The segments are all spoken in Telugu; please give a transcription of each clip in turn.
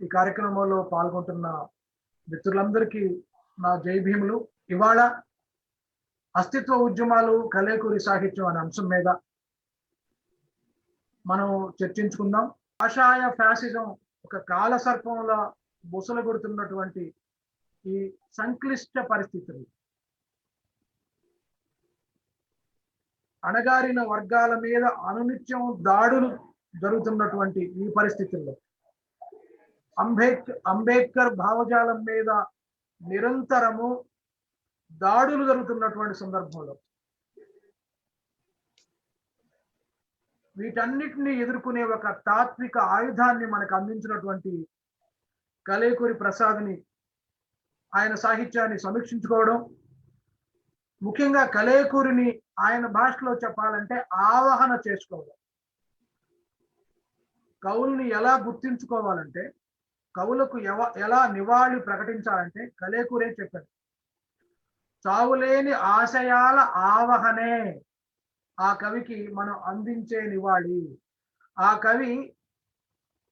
ఈ కార్యక్రమంలో పాల్గొంటున్న మిత్రులందరికీ నా జై భీములు. ఇవాళ అస్తిత్వ ఉద్యమాలు కలేకూరి సాహిత్యం అనే అంశం మీద మనం చర్చించుకుందాం. కాషాయ ఫ్యాసిజం ఒక కాల సర్పంలా బుసలగొడుతున్నటువంటి ఈ సంక్లిష్ట పరిస్థితులు, అణగారిన వర్గాల మీద అనునిత్యం దాడులు జరుగుతున్నటువంటి ఈ పరిస్థితుల్లో అంబేద్కర్ భావజాలం మీద నిరంతరము దాడులు జరుగుతున్నటువంటి సందర్భంలో వీటన్నిటిని ఎదుర్కొనే ఒక తాత్విక ఆయుధాన్ని మనకు అందించినటువంటి కలేకూరి ప్రసాద్ని, ఆయన సాహిత్యాన్ని సమీక్షించుకోవడం, ముఖ్యంగా కలేకూరిని ఆయన భాషలో చెప్పాలంటే ఆవాహన చేసుకోవడం. కవుల్ని ఎలా గుర్తించుకోవాలంటే, కవులకు ఎలా నివాళి ప్రకటించాలంటే కలేకూరే చెప్పాడు. చావులేని ఆశయాల ఆవహనే ఆ కవికి మనం అందించే నివాళి. ఆ కవి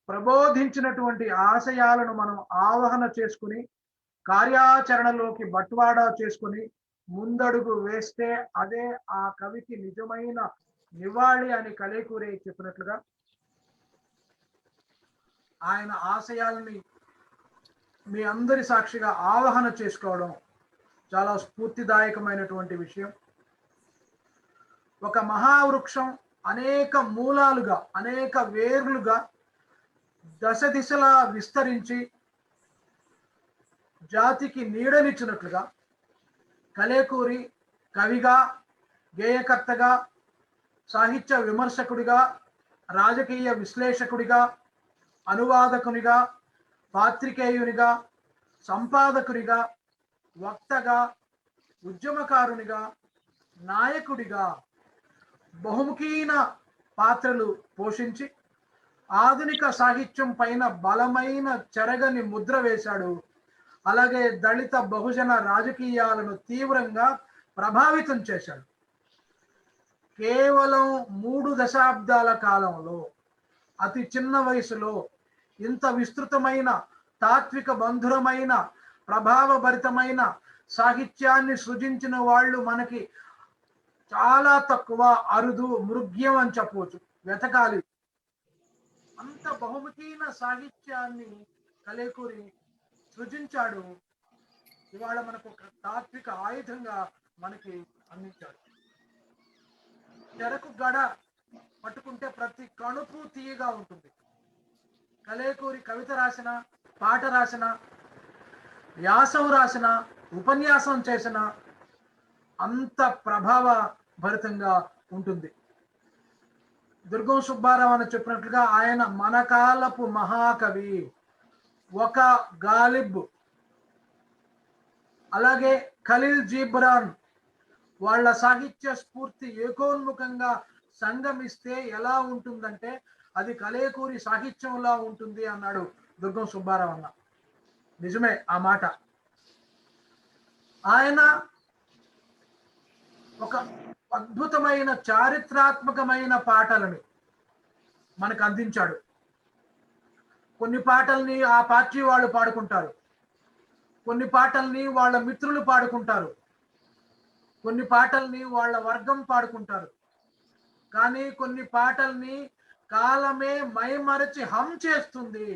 ప్రబోధించినటువంటి ఆశయాలను మనం ఆవహన చేసుకుని కార్యాచరణలోకి బట్వాడా చేసుకుని ముందడుగు వేస్తే అదే ఆ కవికి నిజమైన నివాళి అని కలేకూరే చెప్పినట్లుగా, ఆయన ఆశయాల్ని మీ అందరి సాక్షిగా ఆవాహన చేసుకోవడం చాలా స్ఫూర్తిదాయకమైనటువంటి విషయం. ఒక మహావృక్షం అనేక మూలాలుగా, అనేక వేర్లుగా దశ దిశలా విస్తరించి జాతికి నీడనిచ్చినట్లుగా కలేకూరి కవిగా, గేయకర్తగా, సాహిత్య విమర్శకుడిగా, రాజకీయ విశ్లేషకుడిగా, అనువాదకునిగా, పాత్రికేయునిగా, సంపాదకునిగా, వక్తగా, ఉద్యమకారునిగా, నాయకుడిగా బహుముఖీన పాత్రలు పోషించి ఆధునిక సాహిత్యం పైన బలమైన చెరగని ముద్ర వేశాడు. అలాగే దళిత బహుజన రాజకీయాలను తీవ్రంగా ప్రభావితం చేశాడు. కేవలం 3 దశాబ్దాల కాలంలో, అతి చిన్న వయసులో ఇంత విస్తృతమైన, తాత్విక బంధురమైన, ప్రభావభరితమైన సాహిత్యాన్ని సృజించిన వాళ్ళు మనకి చాలా తక్కువ, అరుదు, మృగ్యం అని చెప్పవచ్చు. వెతకాలి. అంత బహుముఖీన సాహిత్యాన్ని కలేకూరి సృజించాడు. ఇవాళ మనకు ఒక తాత్విక ఆయుధంగా మనకి అందించాడు. చెరకు గడ పట్టుకుంటే ప్రతి కణుపు తీయగా ఉంటుంది. కలేకూరి కవిత రాసిన, పాట రాసిన, వ్యాసం రాసిన, ఉపన్యాసం చేసిన అంత ప్రభావ భరితంగా ఉంటుంది. దుర్గం సుబ్బారావు అని చెప్పినట్లుగా ఆయన మన కాలపు మహాకవి. ఒక గాలిబ్, అలాగే ఖలీల్ జిబ్రాన్ వాళ్ళ సాహిత్య స్ఫూర్తి ఏకోన్ముఖంగా సంగమిస్తే ఎలా ఉంటుందంటే అది కలేకూరి సాహిత్యంలా ఉంటుంది అన్నాడు దుర్గం సుబ్బారావు అన్న. నిజమే ఆ మాట. ఆయన ఒక అద్భుతమైన చారిత్రాత్మకమైన పాటలని మనకు అందించాడు. కొన్ని పాటల్ని ఆ పార్టీ వాళ్ళు పాడుకుంటారు, కొన్ని పాటల్ని వాళ్ళ మిత్రులు పాడుకుంటారు, కొన్ని పాటల్ని వాళ్ళ వర్గం పాడుకుంటారు. కానీ కొన్ని పాటల్ని కాలమే మైమరచి హం చేస్తుంది.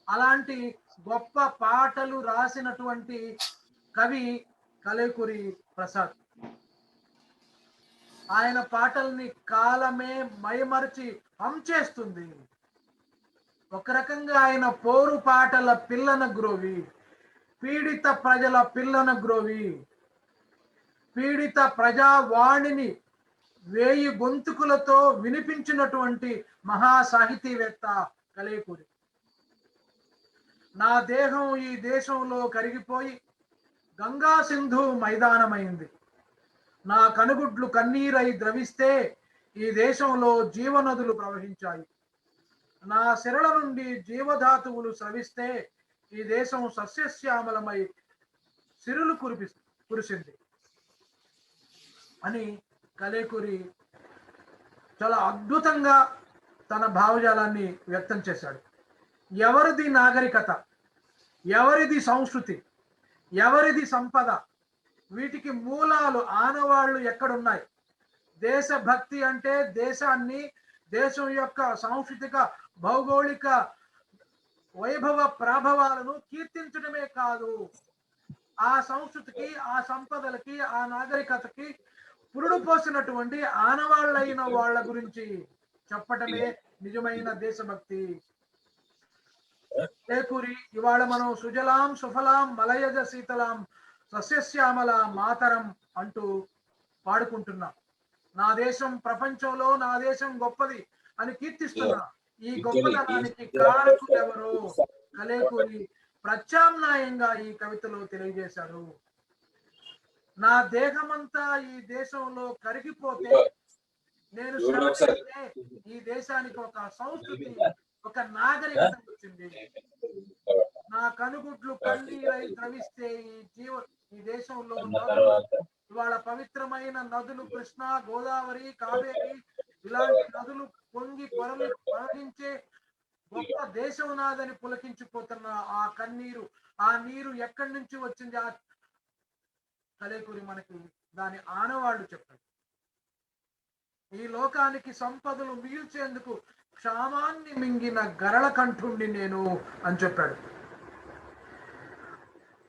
అలాంటి గొప్ప పాటలు రాసినటువంటి కవి కలేకూరి ప్రసాద్. ఆయన పాటల్ని కాలమే మైమరచి హం చేస్తుంది. ఒక రకంగా ఆయన పోరు పాటల పిల్లన గ్రోవి, పీడిత ప్రజల పిల్లన గ్రోవి, పీడిత ప్రజావాణిని 1000 గొంతుకులతో వినిపించినటువంటి మహాసాహితీవేత్త కలేకూరి. నా దేహం ఈ దేశంలో కరిగిపోయి గంగా సింధు మైదానమైంది. నా కనుగుడ్లు కన్నీరై ద్రవిస్తే ఈ దేశంలో జీవనదులు ప్రవహించాయి. నా సిరల నుండి జీవధాతువులు స్రవిస్తే ఈ దేశం సస్యశ్యామలమై సిరులు కురిసింది అని కలేకూరి చాలా అద్భుతంగా తన భావజాలాన్ని వ్యక్తం చేశాడు. ఎవరిది నాగరికత, ఎవరిది సంస్కృతి, ఎవరిది సంపద, వీటికి మూలాలు ఆనవాళ్లు ఎక్కడున్నాయి? దేశభక్తి అంటే దేశాన్ని, దేశం యొక్క సాంస్కృతిక భౌగోళిక వైభవ ప్రభావాలను కీర్తించడమే కాదు, ఆ సంస్కృతికి, ఆ సంపదలకి, ఆ నాగరికతకి పురుడు పోసినటువంటి ఆనవాళ్ళైన వాళ్ళ గురించి చెప్పటమే నిజమైన దేశభక్తి. ఏకూరి ఇవాళ మనం సుజలాం సుఫలాం మలయజ శీతలాం సస్యశ్యామల మాతరం అంటూ పాడుకుంటున్నాం. నా దేశం ప్రపంచంలో నా దేశం గొప్పది అని కీర్తిస్తున్నా. ఈ గొప్పతనానికి కారకులు ఎవరు? కలేకూరి ప్రత్యామ్నాయంగా ఈ కవితలో తెలియజేశారు. నా దేహమంతా ఈ దేశంలో కరిగిపోతే నేను శ్రమిస్తే ఈ దేశానికి ఒక సంస్కృతి, ఒక నాగరికత వచ్చింది. నా కనుగుడ్లు కన్నీరై ద్రవిస్తే ఈ దేశంలో నదులు, ఇవాళ పవిత్రమైన నదులు కృష్ణ, గోదావరి, కావేరి ఇలాంటి నదులు పొంగి ప్రవహించే గొప్ప దేశం నాదని పులకించిపోతున్న ఆ కన్నీరు, ఆ నీరు ఎక్కడి నుంచి వచ్చింది? ఆ కలేకూరి మనకి దాని ఆనవాళ్లు చెప్పాడు. ఈ లోకానికి సంపదలు మిగిల్చేందుకు క్షామాన్ని మింగిన గరళ కంఠుణ్ణి నేను అని చెప్పాడు.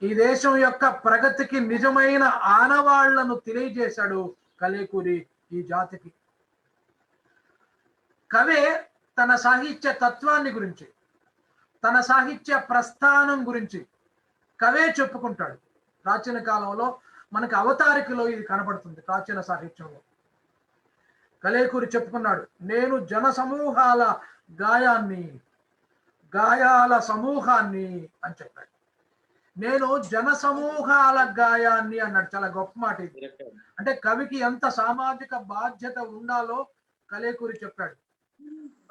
ఈ దేశం యొక్క ప్రగతికి నిజమైన ఆనవాళ్లను తెలియజేశాడు కలేకూరి ఈ జాతికి. కవే తన సాహిత్య తత్వాన్ని గురించి, తన సాహిత్య ప్రస్థానం గురించి కవే చెప్పుకుంటాడు. ప్రాచీన కాలంలో మనకు అవతారికలో ఇది కనబడుతుంది. ప్రాచీన సాహిత్యంలో కలేకూరి చెప్పుకున్నాడు, నేను జన సమూహాల గాయాల సమూహాన్ని అని చెప్పాడు. నేను జన సమూహాల గాయాన్ని అన్నాడు. చాలా గొప్ప మాట ఇది. అంటే కవికి ఎంత సామాజిక బాధ్యత ఉండాలో కలేకూరి చెప్పాడు.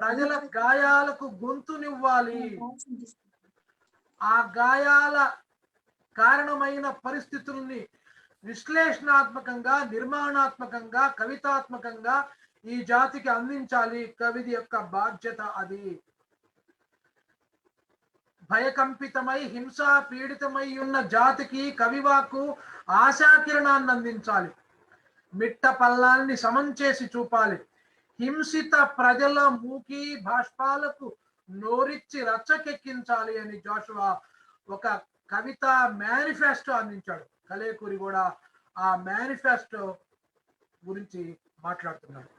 ప్రజల గాయాలకు గొంతునివ్వాలి, ఆ గాయాల కారణమైన పరిస్థితుల్ని విశ్లేషణాత్మకంగా, నిర్మాణాత్మకంగా, కవితాత్మకంగా ఈ జాతికి అందించాలి. కవిది యొక్క బాధ్యత అది. భయకంపితమై హింసా పీడితమై ఉన్న జాతికి కవివాకు ఆశాకిరణాన్ని అందించాలి. మిట్ట పల్లాన్ని సమం చేసి చూపాలి. హింసిత ప్రజల మూకి బాష్పాలకు నోరిచ్చి రచ్చకెక్కించాలి అని జోషువా ఒక కవిత మేనిఫెస్టో అందించాడు. కలేకూరి కూడా ఆ మేనిఫెస్టో గురించి మాట్లాడుతున్నాడు.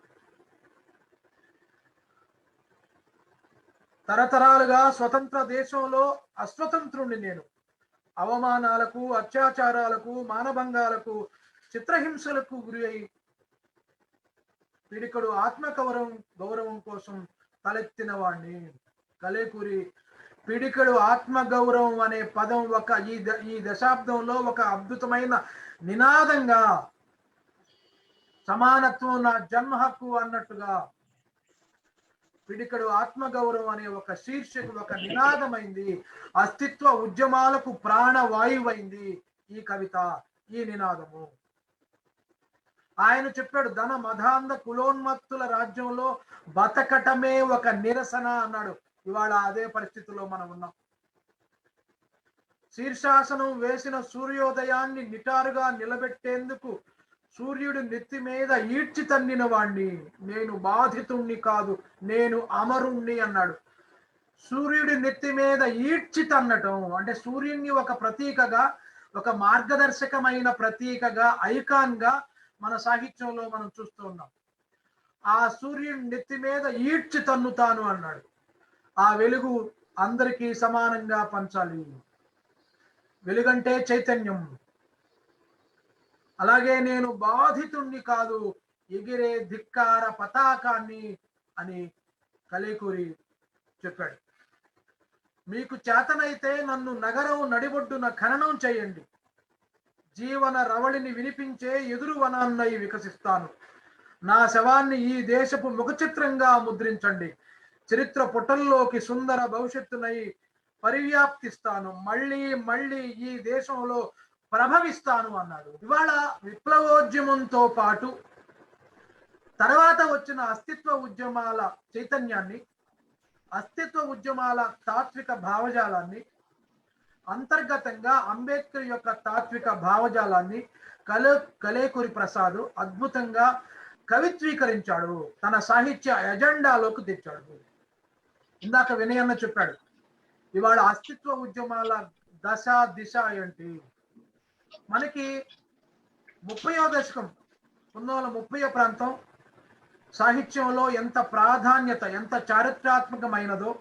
తరతరాలుగా స్వతంత్ర దేశంలో అస్వతంత్రుణ్ణి నేను. అవమానాలకు, అత్యాచారాలకు, మానభంగాలకు, చిత్రహింసలకు గురి అయి పిడికడు గౌరవం కోసం తలెత్తిన వాణ్ణి. కలేకూరి పిడికడు ఆత్మగౌరవం అనే పదం ఈ దశాబ్దంలో ఒక అద్భుతమైన నినాదంగా, సమానత్వం నా జన్మ హక్కు అన్నట్టుగా పిడికడు ఆత్మగౌరవం అనే ఒక శీర్షిక, ఒక నినాదమైంది. అస్తిత్వ ఉద్యమాలకు ప్రాణవాయువైంది ఈ కవిత, ఈ నినాదము. ఆయన చెప్పాడు, ధన మధాంధ కులోన్మత్తుల రాజ్యంలో బతకటమే ఒక నిరసన అన్నాడు. ఇవాళ అదే పరిస్థితిలో మనం ఉన్నాం. శీర్షాసనం వేసిన సూర్యోదయాన్ని నిటారుగా నిలబెట్టేందుకు సూర్యుడి నెత్తి మీద ఈడ్చి తన్నిన వాణ్ణి. నేను బాధితుణ్ణి కాదు, నేను అమరుణ్ణి అన్నాడు. సూర్యుడి నెత్తి మీద ఈడ్చి తన్నటం అంటే సూర్యుడిని ఒక ప్రతీకగా, ఒక మార్గదర్శకమైన ప్రతీకగా, ఐకాన్ గా మన సాహిత్యంలో మనం చూస్తూ ఉన్నాం. ఆ సూర్యుడి నెత్తి మీద ఈడ్చి తన్నుతాను అన్నాడు. ఆ వెలుగు అందరికీ సమానంగా పంచాలి. వెలుగంటే చైతన్యం. అలాగే నేను బాధితుణ్ణి కాదు, ఎగిరే ధిక్కార పతాకాన్ని అని కలేకూరి చెప్పాడు. మీకు చేతనైతే నన్ను నగరం నడిబొడ్డున ఖననం చేయండి. జీవన రవళిని వినిపించే ఎదురు వనాన్నై వికసిస్తాను. నా శవాన్ని ఈ దేశపు ముఖచిత్రంగా ముద్రించండి. చరిత్ర పుటల్లోకి సుందర భవిష్యత్తునై పరివ్యాప్తిస్తాను. మళ్ళీ మళ్ళీ ఈ దేశంలో ప్రభవిస్తాను అన్నాడు. ఇవాళ విప్లవోద్యమంతో పాటు తర్వాత వచ్చిన అస్తిత్వ ఉద్యమాల చైతన్యాన్ని అస్తిత్వ ఉద్యమాల తాత్విక భావజాలాన్ని, అంతర్గతంగా అంబేద్కర్ యొక్క తాత్విక భావజాలాన్ని కలేకూరి ప్రసాద్ అద్భుతంగా కవిత్వీకరించాడు, తన సాహిత్య ఎజెండాలోకి తెచ్చాడు. ఇందాక వినయన్న చెప్పాడు, ఇవాళ అస్తిత్వ ఉద్యమాల దశ దిశ ఏంటి. మనకి 30వ దశకం 1930 ప్రాంతం సాహిత్యంలో ఎంత ప్రాధాన్యత, ఎంత చారిత్రాత్మకమైనదో,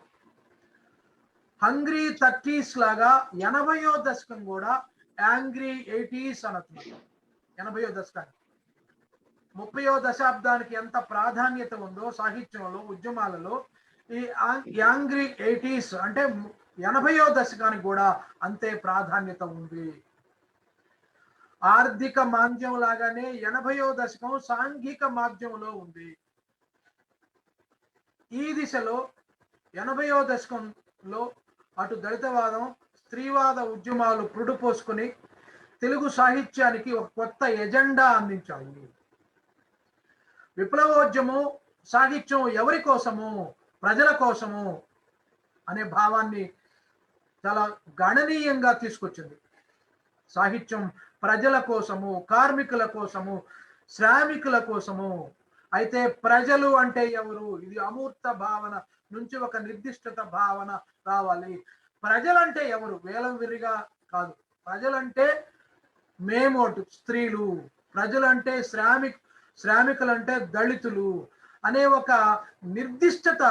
హంగ్రీ 30s లాగా 80వ దశకం కూడా యాంగ్రీ 80s అనొచ్చు. 80వ దశకానికి 30వ దశాబ్దానికి ఎంత ప్రాధాన్యత ఉందో సాహిత్యంలో, ఉద్యమాలలో, ఈ యాంగ్రీ 80s అంటే 80వ దశకానికి కూడా అంతే ప్రాధాన్యత ఉంది. ఆర్థిక మాంద్యం లాగానే 80వ దశకం సాంఘిక మాధ్యంలో ఉంది. ఈ దిశలో 80వ దశకంలో అటు దళితవాదం, స్త్రీవాద ఉద్యమాలు పురుడు పోసుకుని తెలుగు సాహిత్యానికి ఒక కొత్త ఎజెండా అందించాయి. విప్లవోద్యమం సాహిత్యం ఎవరి కోసము, ప్రజల కోసము అనే భావాన్ని చాలా గణనీయంగా తీసుకొచ్చింది. సాహిత్యం ప్రజల కోసము, కార్మికుల కోసము, శ్రామికుల కోసము. అయితే ప్రజలు అంటే ఎవరు? ఇది అమూర్త భావన నుంచి ఒక నిర్దిష్టత భావన రావాలి. ప్రజలంటే ఎవరు? వేలం విరిగా కాదు. ప్రజలంటే మేము స్త్రీలు, ప్రజలంటే శ్రామికులంటే దళితులు అనే ఒక నిర్దిష్టత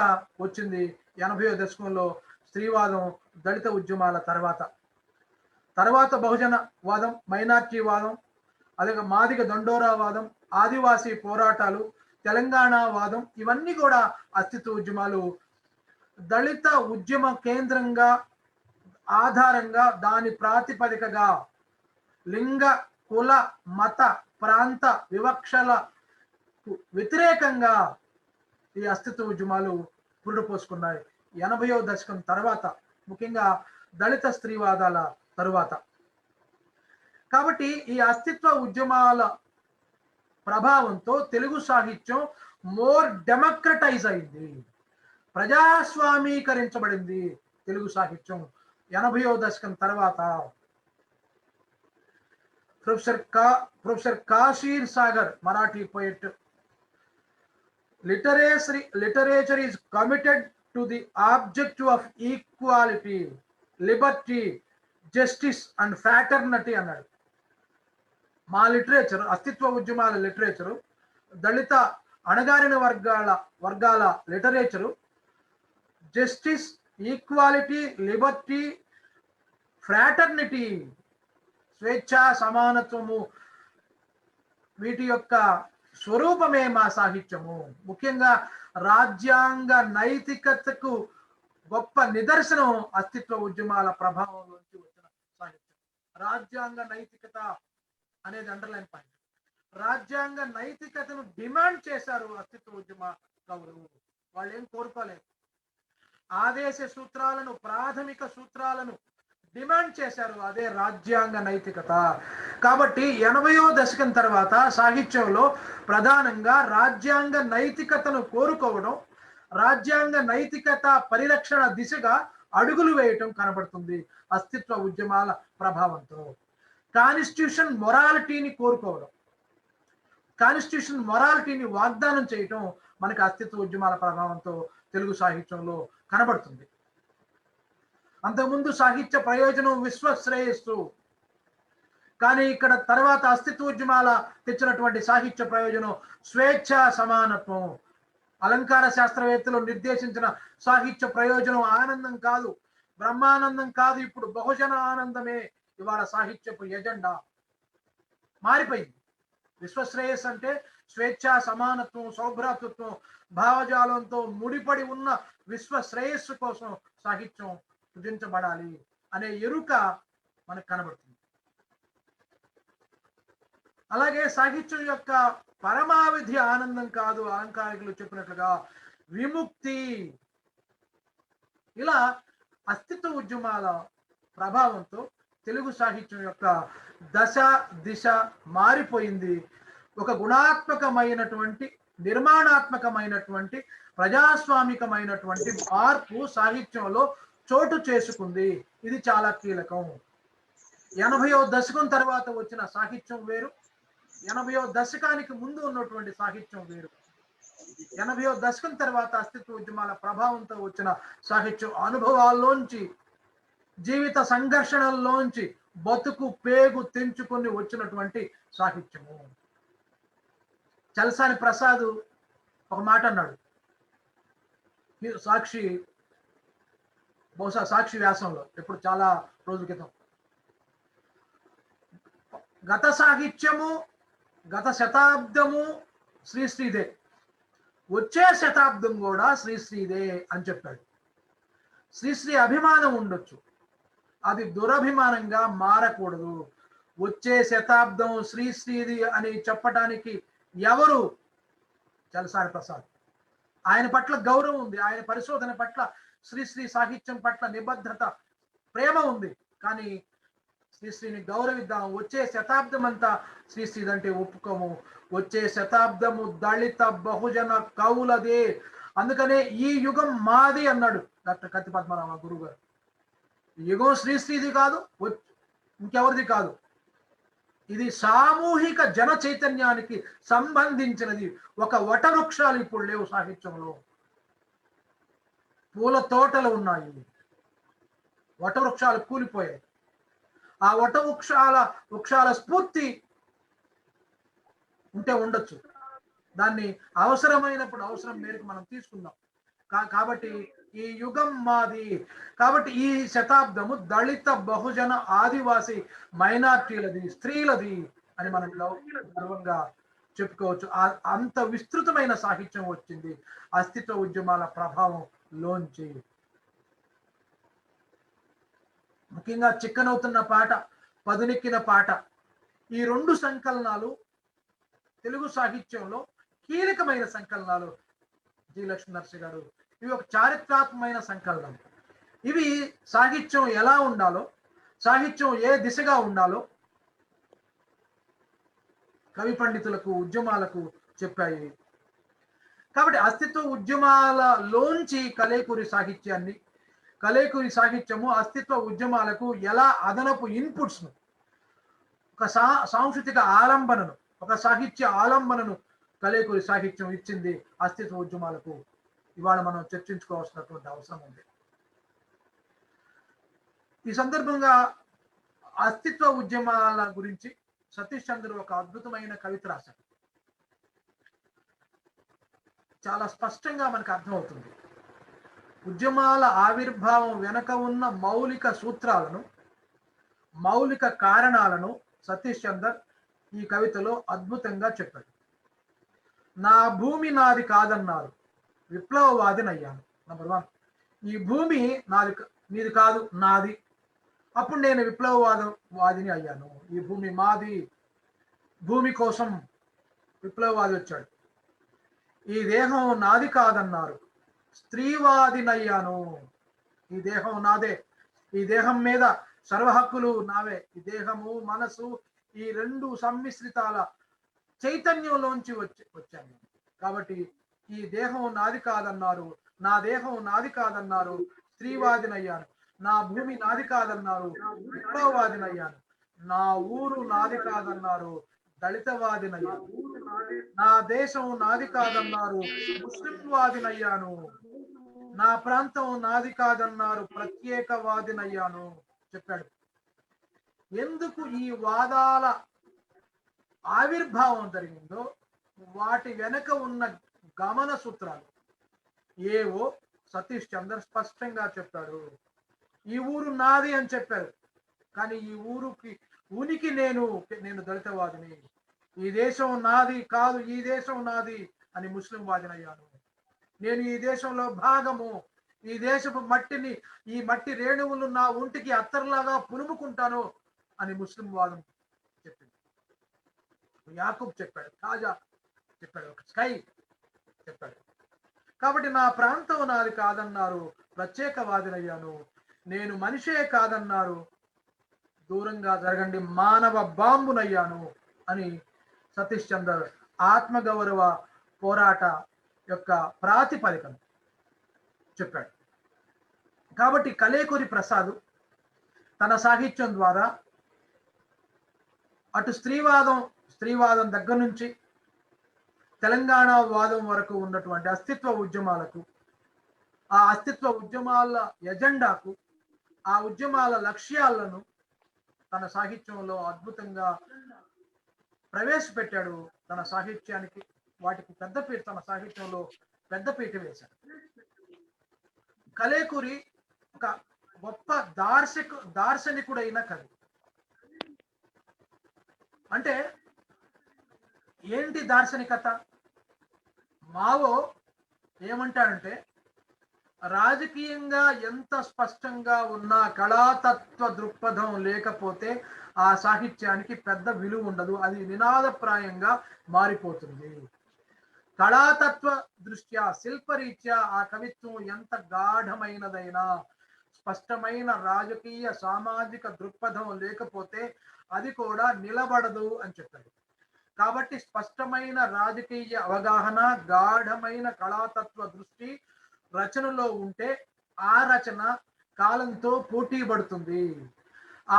వచ్చింది 80వ దశకంలో స్త్రీవాదం, దళిత ఉద్యమాల తర్వాత బహుజన వాదం, మైనార్టీ వాదం, అలాగే మాదిగ దండోరా వాదం, ఆదివాసీ పోరాటాలు, తెలంగాణ వాదం, ఇవన్నీ కూడా అస్తిత్వ ఉద్యమాలు. దళిత ఉద్యమ కేంద్రంగా, ఆధారంగా, దాని ప్రాతిపదికగా లింగ, కుల, మత, ప్రాంత వివక్షల వ్యతిరేకంగా ఈ అస్తిత్వ ఉద్యమాలు పురుడు పోసుకున్నాయి 80వ దశకం తర్వాత, ముఖ్యంగా దళిత స్త్రీవాదాల తరువాత. కాబట్టి ఈ అస్తిత్వ ఉద్యమాల ప్రభావంతో తెలుగు సాహిత్యం మోర్ డెమోక్రటైజ్ అయింది, ప్రజాస్వామీకరించబడింది తెలుగు సాహిత్యం 80వ దశకం తర్వాత. Professor Kashir Sagar, Marathi poet, literature is committed to the objective of equality, liberty, justice and fraternity అన్నాడు. మా లిటరేచర్, అస్తిత్వ ఉద్యమాల లిటరేచరు, దళిత అణగారిన వర్గాల literature justice, equality, Liberty, fraternity, స్వేచ్ఛ, సమానత్వము, వీటి యొక్క స్వరూపమే మా సాహిత్యము. ముఖ్యంగా రాజ్యాంగ నైతికతకు గొప్ప నిదర్శనం అస్తిత్వ ఉద్యమాల ప్రభావం నుంచి వచ్చిన సాహిత్యం. రాజ్యాంగ నైతికత అనేది అండర్లైన్ పాయింట్. రాజ్యాంగ నైతికతను డిమాండ్ చేశారు అస్తిత్వ ఉద్యమ కవులు. వాళ్ళు ఏం కోరుకోలేదు, ఆదేశ సూత్రాలను, ప్రాథమిక సూత్రాలను డిమాండ్ చేశారు, అదే రాజ్యాంగ నైతికత. కాబట్టి 80వ దశకం తర్వాత సాహిత్యంలో ప్రధానంగా రాజ్యాంగ నైతికతను కోరుకోవడం, రాజ్యాంగ నైతికత పరిరక్షణ దిశగా అడుగులు వేయటం కనబడుతుంది అస్తిత్వ ఉద్యమాల ప్రభావంతో. కాన్స్టిట్యూషన్ మొరాలిటీని కోరుకోవడం, కాన్స్టిట్యూషన్ మొరాలిటీని వాగ్దానం చేయటం మనకు అస్తిత్వ ఉద్యమాల ప్రభావంతో తెలుగు సాహిత్యంలో కనబడుతుంది. అంతకుముందు సాహిత్య ప్రయోజనం విశ్వశ్రేయస్సు, కానీ ఇక్కడ తర్వాత అస్తిత్వ ఉద్యమాల తెచ్చినటువంటి సాహిత్య ప్రయోజనం స్వేచ్ఛ, సమానత్వం. అలంకార శాస్త్రవేత్తలు నిర్దేశించిన సాహిత్య ప్రయోజనం ఆనందం కాదు, బ్రహ్మానందం కాదు, ఇప్పుడు బహుజన ఆనందమే ఇవాళ సాహిత్యపు ఎజెండా మారిపోయింది. విశ్వశ్రేయస్ అంటే స్వేచ్ఛ, సమానత్వం, సౌభ్రాతృత్వం భావజాలంతో ముడిపడి ఉన్న విశ్వ శ్రేయస్సు కోసం సాహిత్యం సృజించబడాలి అనే ఎరుక మనకు కనబడుతుంది. అలాగే సాహిత్యం యొక్క పరమావధి ఆనందం కాదు, అలంకారికులు చెప్పినట్లుగా విముక్తి. ఇలా అస్తిత్వ ఉద్యమాల ప్రభావంతో తెలుగు సాహిత్యం యొక్క దశ దిశ మారిపోయింది. ఒక గుణాత్మకమైనటువంటి నిర్మాణాత్మకమైనటువంటి ప్రజాస్వామికమైనటువంటి మార్పు సాహిత్యంలో చోటు చేసుకుంది. ఇది చాలా కీలకం. 80వ దశకం తర్వాత వచ్చిన సాహిత్యం వేరు, 80వ దశకానికి ముందు ఉన్నటువంటి సాహిత్యం వేరు. 80వ దశకం తర్వాత అస్తిత్వ ఉద్యమాల ప్రభావంతో వచ్చిన సాహిత్యం అనుభవాల్లోంచి, జీవిత సంఘర్షణల్లోంచి బతుకు పేగు తెంచుకొని వచ్చినటువంటి సాహిత్యము. చలసాని ప్రసాద్ ఒక మాట అన్నాడు సాక్షి, బహుశా సాక్షి వ్యాసంలో, ఎప్పుడు చాలా రోజుల క్రితం. గత సాహిత్యము, గత శతాబ్దము శ్రీశ్రీదే, వచ్చే శతాబ్దం కూడా శ్రీశ్రీదే అని చెప్పాడు. శ్రీశ్రీ అభిమానం ఉండొచ్చు, అది దురభిమానంగా మారకూడదు. వచ్చే శతాబ్దం శ్రీశ్రీది అని చెప్పడానికి ఎవరు? చలసాని ప్రసాద్. ఆయన పట్ల గౌరవం ఉంది, ఆయన పరిశోధన పట్ల, శ్రీశ్రీ సాహిత్యం పట్ల నిబద్ధత, ప్రేమ ఉంది. కానీ శ్రీశ్రీని గౌరవిద్దాం. వచ్చే శతాబ్దం అంతా శ్రీశ్రీదంటే ఒప్పుకోము. వచ్చే శతాబ్దము దళిత బహుజన కవులదే. అందుకనే ఈ యుగం మాది అన్నాడు డాక్టర్ కత్తి పద్మనాభ గురువు గారు. ఈ యుగం శ్రీశ్రీది కాదు, ఇంకెవరిది కాదు. ఇది సామూహిక జన చైతన్యానికి సంబంధించినది. ఒక వటవృక్షాలు ఇప్పుడు లేవు సాహిత్యంలో, పూల తోటలు ఉన్నాయి, వటవృక్షాలు కూలిపోయాయి. ఆ వృక్షాల స్ఫూర్తి ఉంటే ఉండొచ్చు, దాన్ని అవసరమైనప్పుడు అవసరం మేరకు మనం తీసుకుందాం. కాబట్టి ఈ యుగం మాది. కాబట్టి ఈ శతాబ్దము దళిత బహుజన ఆదివాసి మైనార్టీలది, స్త్రీలది అని మనం గర్వంగా చెప్పుకోవచ్చు. అంత విస్తృతమైన సాహిత్యం వచ్చింది అస్తిత్వ ఉద్యమాల ప్రభావం లోంచి. ముఖ్యంగా చిక్కనవుతున్న పాట, పదునెక్కిన పాట, ఈ రెండు సంకలనాలు తెలుగు సాహిత్యంలో కీలకమైన సంకలనాలు. జి లక్ష్మీ నరసింహ గారు, ఇవి ఒక చారిత్రాత్మకమైన సంకలనం. ఇవి సాహిత్యం ఎలా ఉండాలో, సాహిత్యం ఏ దిశగా ఉండాలో కవి పండితులకు, ఉద్యమాలకు చెప్పాయి. కాబట్టి అస్తిత్వ ఉద్యమాలలోంచి కలేకూరి సాహిత్యాన్ని, కలేకూరి సాహిత్యము అస్తిత్వ ఉద్యమాలకు ఎలా అదనపు ఇన్పుట్స్ను, ఒక సాంస్కృతిక ఆలంబనను, ఒక సాహిత్య ఆలంబనను కలేకూరి సాహిత్యం ఇచ్చింది అస్తిత్వ ఉద్యమాలకు. ఇవాళ మనం చర్చించుకోవాల్సినటువంటి అవసరం ఉంది. ఈ సందర్భంగా అస్తిత్వ ఉద్యమాల గురించి సతీష్ చంద్ర ఒక అద్భుతమైన కవిత రాశారు. చాలా స్పష్టంగా మనకు అర్థమవుతుంది. ఉద్యమాల ఆవిర్భావం వెనక ఉన్న మౌలిక సూత్రాలను, మౌలిక కారణాలను సతీష్ చందర్ ఈ కవితలో అద్భుతంగా చెప్పాడు. నా భూమి నాది కాదన్నారు, విప్లవవాదినయ్యాను. నంబర్ 1, ఈ భూమి నీది కాదు, నాది. అప్పుడు నేను విప్లవవాదిని అయ్యాను. ఈ భూమి మాది, భూమి కోసం విప్లవవాది వచ్చాడు. ఈ దేహం నాది కాదన్నారు, స్త్రీవాదినయ్యాను. ఈ దేహం నాదే, ఈ దేహం మీద సర్వ హక్కులు నావే. ఈ దేహము, మనసు, ఈ రెండు సమ్మిశ్రితాల చైతన్యంలోంచి వచ్చాను. కాబట్టి ఈ దేహం నాది కాదన్నారు, నా దేహం నాది కాదన్నారు, స్త్రీవాదినయ్యాను. నా భూమి నాది కాదన్నారు, విప్లవవాదినయ్యాను. నా ఊరు నాది కాదన్నారు, దళితవాదినయ్యాను. నా దేశం నాది కాదన్నారు, ముస్లింవాదినయ్యాను. నా ప్రాంతం నాది కాదన్నారు, ప్రత్యేకవాదినయ్యాను చెప్పాడు. ఎందుకు ఈ వాదాల ఆవిర్భావం జరిగిందో, వాటి వెనక ఉన్న గమన సూత్రాలు ఏవో సతీష్ చంద్ర స్పష్టంగా చెప్పాడు. ఈ ఊరు నాది అని చెప్పారు, కానీ ఈ ఊరుకి ఉనికి నేను దళితవాదిని. ఈ దేశం నాది కాదు, ఈ దేశం నాది అని ముస్లిం వాదినయ్యాను. నేను ఈ దేశంలో భాగము, ఈ దేశపు మట్టిని, ఈ మట్టి రేణువులు నా ఒంటికి అత్తర్లాగా పులుముకుంటాను అని ముస్లిం వాదం చెప్పింది. యాకూబ్ చెప్పాడు, ఖాజా చెప్పాడు, ఒక స్కై చెప్పాడు. కాబట్టి నా ప్రాంతం నాది కాదన్నారు, ప్రత్యేకవాదినయ్యాను. నేను మనిషే కాదన్నారు, దూరంగా జరగండి మానవ బాంబునయ్యాను అని సతీష్ చందర్ ఆత్మగౌరవ పోరాట యొక్క ప్రాతిపదికను చెప్పాడు. కాబట్టి కలేకూరి ప్రసాద్ తన సాహిత్యం ద్వారా అటు స్త్రీవాదం దగ్గర నుంచి తెలంగాణ వాదం వరకు ఉన్నటువంటి అస్తిత్వ ఉద్యమాలకు, ఆ అస్తిత్వ ఉద్యమాల ఎజెండాకు, ఆ ఉద్యమాల లక్ష్యాలను తన సాహిత్యంలో అద్భుతంగా ప్రవేశపెట్టాడు. తన సాహిత్యానికి వాటికి తన సాహిత్యంలో పెద్దపీట వేశాడు. కలేకూరి ఒక గొప్ప దార్శనికుడైన కవి. అంటే ఏంటి దార్శనికత? మావో ఏమంటాడంటే, రాజకీయంగా ఎంత స్పష్టంగా ఉన్న కళాతత్వ దృక్పథం లేకపోతే ఆ సాహిత్యానికి పెద్ద విలువ ఉండదు, అది నినాదప్రాయంగా మారిపోతుంది. కళాతత్వ దృష్ట్యా, శిల్పరీత్యా ఆ కవిత్వం ఎంత గాఢమైనదైనా స్పష్టమైన రాజకీయ సామాజిక దృక్పథం లేకపోతే అది కూడా నిలబడదు అని చెప్పాడు. కాబట్టి స్పష్టమైన రాజకీయ అవగాహన, గాఢమైన కళాతత్వ దృష్టి రచనలో ఉంటే ఆ రచన కాలంతో పోటీ పడుతుంది.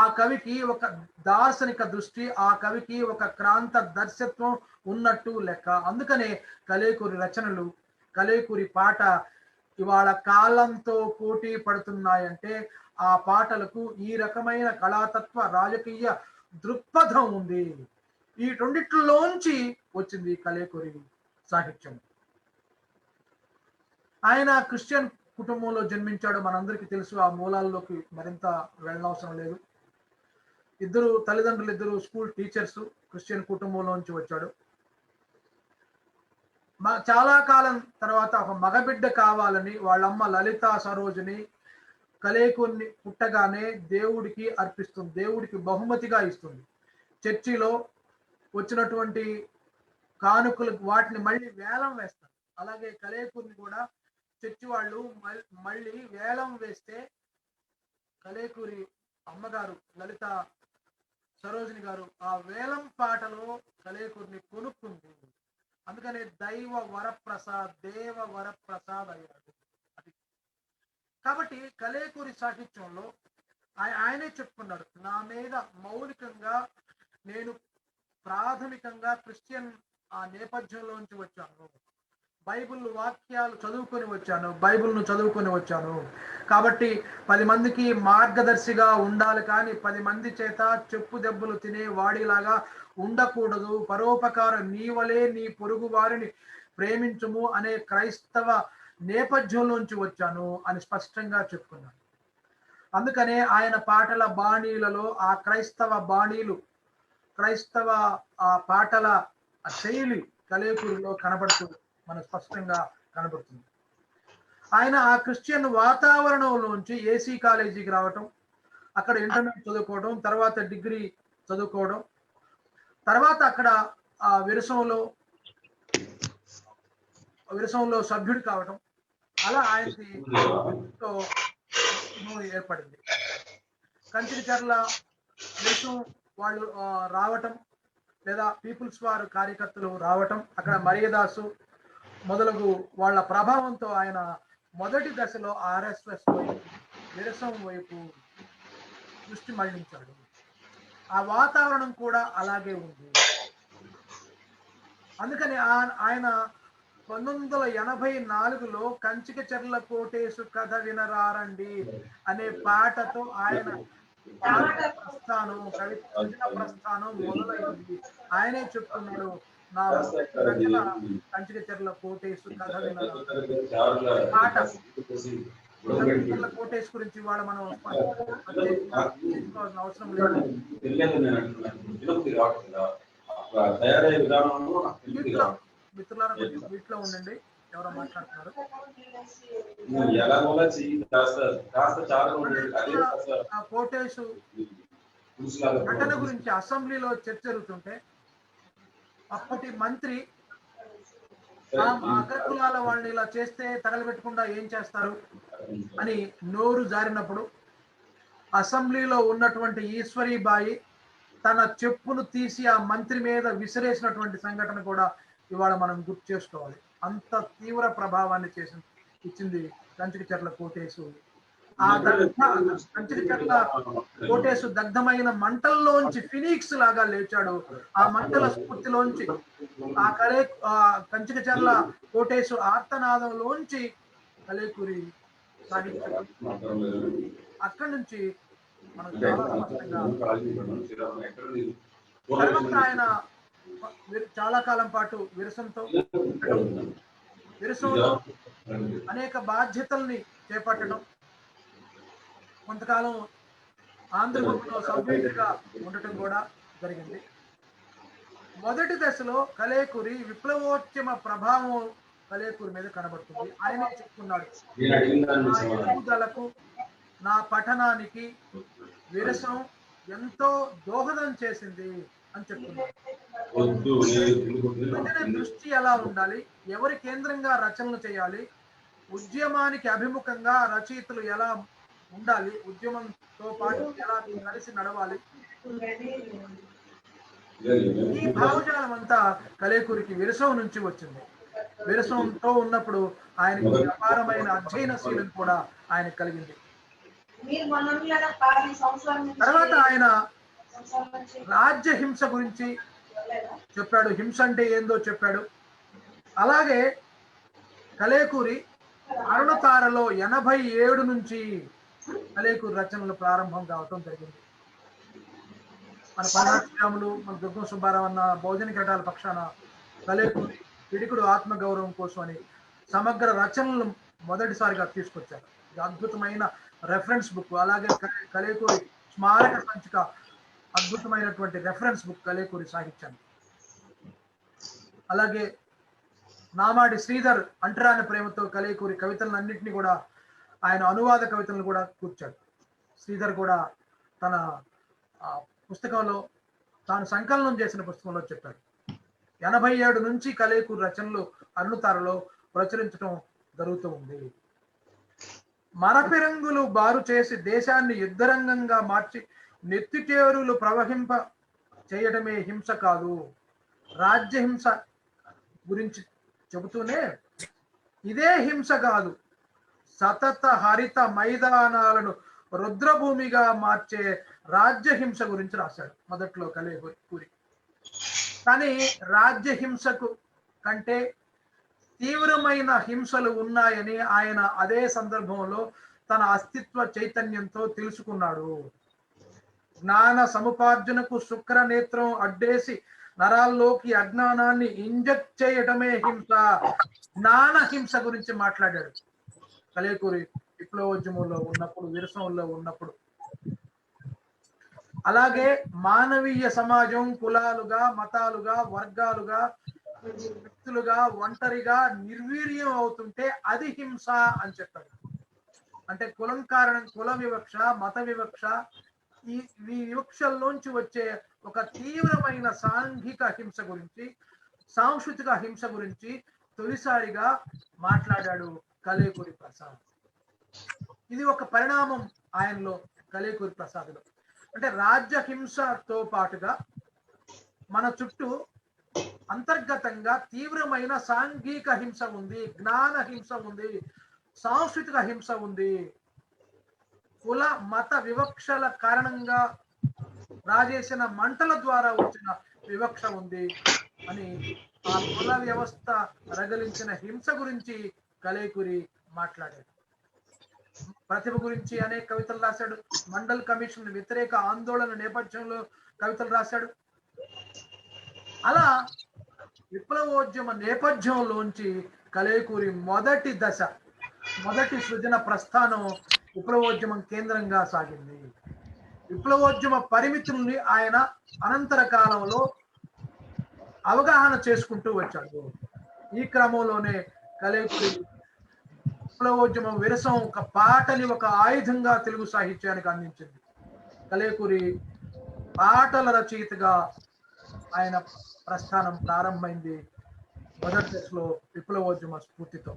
ఆ కవికి ఒక దార్శనిక దృష్టి, ఆ కవికి ఒక క్రాంత దర్శత్వం ఉన్నట్టు లెక్క. అందుకనే కలేకూరి రచనలు, కలేకూరి పాట ఇవాళ కాలంతో పోటీ పడుతున్నాయంటే ఆ పాటలకు ఈ రకమైన కళాతత్వ రాజకీయ దృక్పథం ఉంది. ఈ రెండిట్లోంచి వచ్చింది కలేకూరి సాహిత్యం. ఆయన క్రిస్టియన్ కుటుంబంలో జన్మించాడు, మనందరికీ తెలుసు. ఆ మూలాల్లోకి మరింత వెళ్ళనవసరం లేదు. తల్లిదండ్రులు ఇద్దరు స్కూల్ టీచర్స్, క్రిస్టియన్ కుటుంబంలోంచి వచ్చాడు. చాలా కాలం తర్వాత ఒక మగబిడ్డ కావాలని వాళ్ళమ్మ లలితా సరోజిని కలేకూరిని పుట్టగానే దేవుడికి అర్పిస్తుంది, దేవుడికి బహుమతిగా ఇస్తుంది. చర్చిలో వచ్చినటువంటి కానుకలు వాటిని మళ్ళీ వేలం వేస్తారు. అలాగే కలేకూరిని కూడా చర్చి వాళ్ళు మళ్ళీ వేలం వేస్తే కలేకూరి అమ్మగారు లలిత సరోజిని గారు ఆ వేలం పాటలో కలేకూరిని కొనుక్కుంది. అందుకనే దైవ వరప్రసాద్, దేవ వరప్రసాద్ అయ్యాడు. అది కాబట్టి కలేకూరి సాహిత్యంలో ఆయనే చెప్పుకున్నాడు, నా మీద మౌలికంగా నేను ప్రాథమికంగా క్రిస్టియన్ ఆ నేపథ్యంలోంచి వచ్చాను, బైబిల్ వాక్యాలు బైబిల్ను చదువుకొని వచ్చాను. కాబట్టి 10 మందికి మార్గదర్శిగా ఉండాలి, కానీ 10 మంది చేత చెప్పు దెబ్బలు తినే వాడిలాగా ఉండకూడదు. పరోపకారం, నీ వలే నీ పొరుగు వారిని ప్రేమించుము అనే క్రైస్తవ నేపథ్యంలోంచి వచ్చాను అని స్పష్టంగా చెప్పుకున్నాను. అందుకనే ఆయన పాటల బాణీలలో ఆ క్రైస్తవ బాణీలు, క్రైస్తవ ఆ పాటల శైలి కలేకూరిలో మనకు స్పష్టంగా కనబడుతుంది. ఆయన ఆ క్రిస్టియన్ వాతావరణంలోంచి ఏసీ కాలేజీకి రావటం, అక్కడ ఇంటర్మీడియట్ చదువుకోవడం, తర్వాత డిగ్రీ చదువుకోవడం, తర్వాత అక్కడ ఆ విరసంలో సభ్యుడు కావటం, అలా ఆయనకి ఏర్పడింది. కంచికచర్ల విరసం వాళ్ళు రావటం, లేదా పీపుల్స్ వార్ కార్యకర్తలు రావటం, అక్కడ మరియదాసు మొదలగు వాళ్ళ ప్రభావంతో ఆయన మొదటి దశలో ఆర్ఎస్ఎస్ వైపు, విరసం వైపు దృష్టి మళ్లించాడు. ఆ వాతావరణం కూడా అలాగే ఉంది. అందుకని ఆయన 1984లో కంచికచర్ల కోటేశు కథ వినరారండి అనే పాటతో ఆయన ప్రస్థానం మొదలైంది. ఆయనే చెప్తున్నాడు, నా రచన కంచికచర్ల కోటేశు కథ పాట. కంచికచర్ల కోటేశు గురించి వాళ్ళ మనం అవసరం లేదు. మిత్రులారా వీటిలో ఉండండి, ఎవరో మాట్లాడుతున్నారు. కోటేశు ఘటన గురించి అసెంబ్లీలో చర్చ జరుగుతుంటే అప్పటి మంత్రి అగ్రకులాల వాళ్ళని ఇలా చేస్తే తగలబెట్టకుండా ఏం చేస్తారు అని నోరు జారినప్పుడు అసెంబ్లీలో ఉన్నటువంటి ఈశ్వరీబాయి తన చెప్పును తీసి ఆ మంత్రి మీద విసిరేసినటువంటి సంఘటన కూడా ఇవాళ మనం గుర్తు చేసుకోవాలి. అంత తీవ్ర ప్రభావాన్ని ఇచ్చింది కంచికచర్ల కోటేశు. ఆ కంచికచర్ల కోటేశు దగ్ధమైన మంటల్లోంచి ఫినిక్స్ లాగా లేచాడు. ఆ మంటల స్ఫూర్తిలోంచి ఆ కంచికచర్ల కోటేశు ఆర్తనాదంలోంచి కలేకూరి సాహిత్యం అక్కడి నుంచి మనం చాలా స్పష్టంగా తర్వాత ఆయన చాలా కాలం పాటు విరసంలో అనేక బాధ్యతల్ని చేపట్టడం, కొంతకాలం ఆంధ్రప్రదేశ్లో సభ్యుడిగా ఉండటం కూడా జరిగింది. మొదటి దశలో కలేకూరి విప్లవోద్యమ ప్రభావం కలేకూరి మీద కనబడుతుంది. ఆయనే చెప్తున్నాడు, నా ఎదుగుదలకు నా పఠనానికి విరసం ఎంతో దోహదం చేసింది అని చెప్తున్నారు. దృష్టి ఎలా ఉండాలి, ఎవరి కేంద్రంగా రచనలు చేయాలి, ఉద్యమానికి అభిముఖంగా రచయితలు ఎలా ఉండాలి, ఉద్యమంతో పాటు ఎలా కలిసి నడవాలి, ఈ భావజాలం అంతా కలేకూరికి విరసం నుంచి వచ్చింది. విరసంతో ఉన్నప్పుడు ఆయనకు అపారమైన అధ్యయనశీలం కూడా ఆయనకు కలిగింది. తర్వాత ఆయన రాజ్య హింస గురించి చెప్పాడు, హింస అంటే ఏందో చెప్పాడు. అలాగే కలేకూరి అరుణతారలో 87 నుంచి కలేకూరి రచనలు ప్రారంభం కావటం జరిగింది. మన పరాశ్రాములు, మన దుర్గం సుబ్బారావు అన్న బహుజన ఘటాల పక్షాన కలేకూరి పిడికుడు ఆత్మగౌరవం కోసం అని సమగ్ర రచనలు మొదటిసారిగా తీసుకొచ్చారు. అద్భుతమైన రెఫరెన్స్ బుక్. అలాగే కలేకూరి స్మారక సంచిక అద్భుతమైనటువంటి రెఫరెన్స్ బుక్ కలేకూరి సాహిత్యాన్ని. అలాగే నామాడి శ్రీధర్ అంటరాని ప్రేమతో కలేకూరి కవితలన్నింటినీ కూడా ఆయన అనువాద కవితలను కూడా కూర్చాడు. శ్రీధర్ కూడా తన పుస్తకంలో, తాను సంకలనం చేసిన పుస్తకంలో చెప్పాడు. 87 నుంచి కలేకూరి రచనలు అరుణతారలో ప్రచురించడం జరుగుతూ ఉంది. మరపిరంగులు బారు చేసి దేశాన్ని యుద్ధరంగంగా మార్చి నెత్తిచేరులు ప్రవహింప చేయడమే హింస కాదు, రాజ్య హింస గురించి చెబుతూనే ఇదే హింస కాదు, సతత హరిత మైదానాలను రుద్రభూమిగా మార్చే రాజ్య హింస గురించి రాశాడు మొదట్లో కలేకూరి. కానీ రాజ్య హింసకు కంటే తీవ్రమైన హింసలు ఉన్నాయని ఆయన అదే సందర్భంలో తన అస్తిత్వ చైతన్యంతో తెలుసుకున్నాడు. జ్ఞాన సముపార్జనకు శుక్ర నేత్రం అడ్డేసి నరాల్లోకి అజ్ఞానాన్ని ఇంజెక్ట్ చేయటమే హింస, జ్ఞాన హింస గురించి మాట్లాడాడు కలేకూరి విప్లవోద్యమంలో ఉన్నప్పుడు, విరసంలో ఉన్నప్పుడు. అలాగే మానవీయ సమాజం కులాలుగా, మతాలుగా, వర్గాలుగా, వ్యక్తులుగా ఒంటరిగా నిర్వీర్యం అవుతుంటే అది హింస అని చెప్పాడు. అంటే కులం కారణం, కుల వివక్ష, మత వివక్ష, ఈ వివక్షల్లోంచి వచ్చే ఒక తీవ్రమైన సాంఘిక హింస గురించి, సాంస్కృతిక హింస గురించి తొలిసారిగా మాట్లాడాడు కలేకూరి ప్రసాద్. ఇది ఒక పరిణామం ఆయనలో, కలేకూరి ప్రసాద్లో. అంటే రాజ్య హింసతో పాటుగా మన చుట్టూ అంతర్గతంగా తీవ్రమైన సాంఘిక హింస ఉంది, జ్ఞాన హింస ఉంది, సాంస్కృతిక హింస ఉంది, కుల మత వివక్షల కారణంగా రాజేసిన మంటల ద్వారా వచ్చిన వివక్ష ఉంది అని ఆ కుల వ్యవస్థ రగిలించిన హింస గురించి కలేకూరి మాట్లాడాడు. ప్రతిభ గురించి అనేక కవితలు రాశాడు. మండల్ కమిషన్ వ్యతిరేక ఆందోళన నేపథ్యంలో కవితలు రాశాడు. అలా విప్లవోద్యమ నేపథ్యంలోంచి కలేకూరి మొదటి దశ, మొదటి సృజన ప్రస్థానం విప్లవోద్యమం కేంద్రంగా సాగింది. విప్లవోద్యమ పరిమితుల్ని ఆయన అనంతర కాలంలో అవగాహన చేసుకుంటూ వచ్చాడు. ఈ క్రమంలోనే కలేకూరి విప్లవోద్యమం విరసం ఒక పాటని ఒక ఆయుధంగా తెలుగు సాహిత్యానికి అందించింది. కలేకూరి పాటల రచయితగా ఆయన ప్రస్థానం ప్రారంభమైంది మొదటి దశలో విప్లవోద్యమ స్ఫూర్తితో.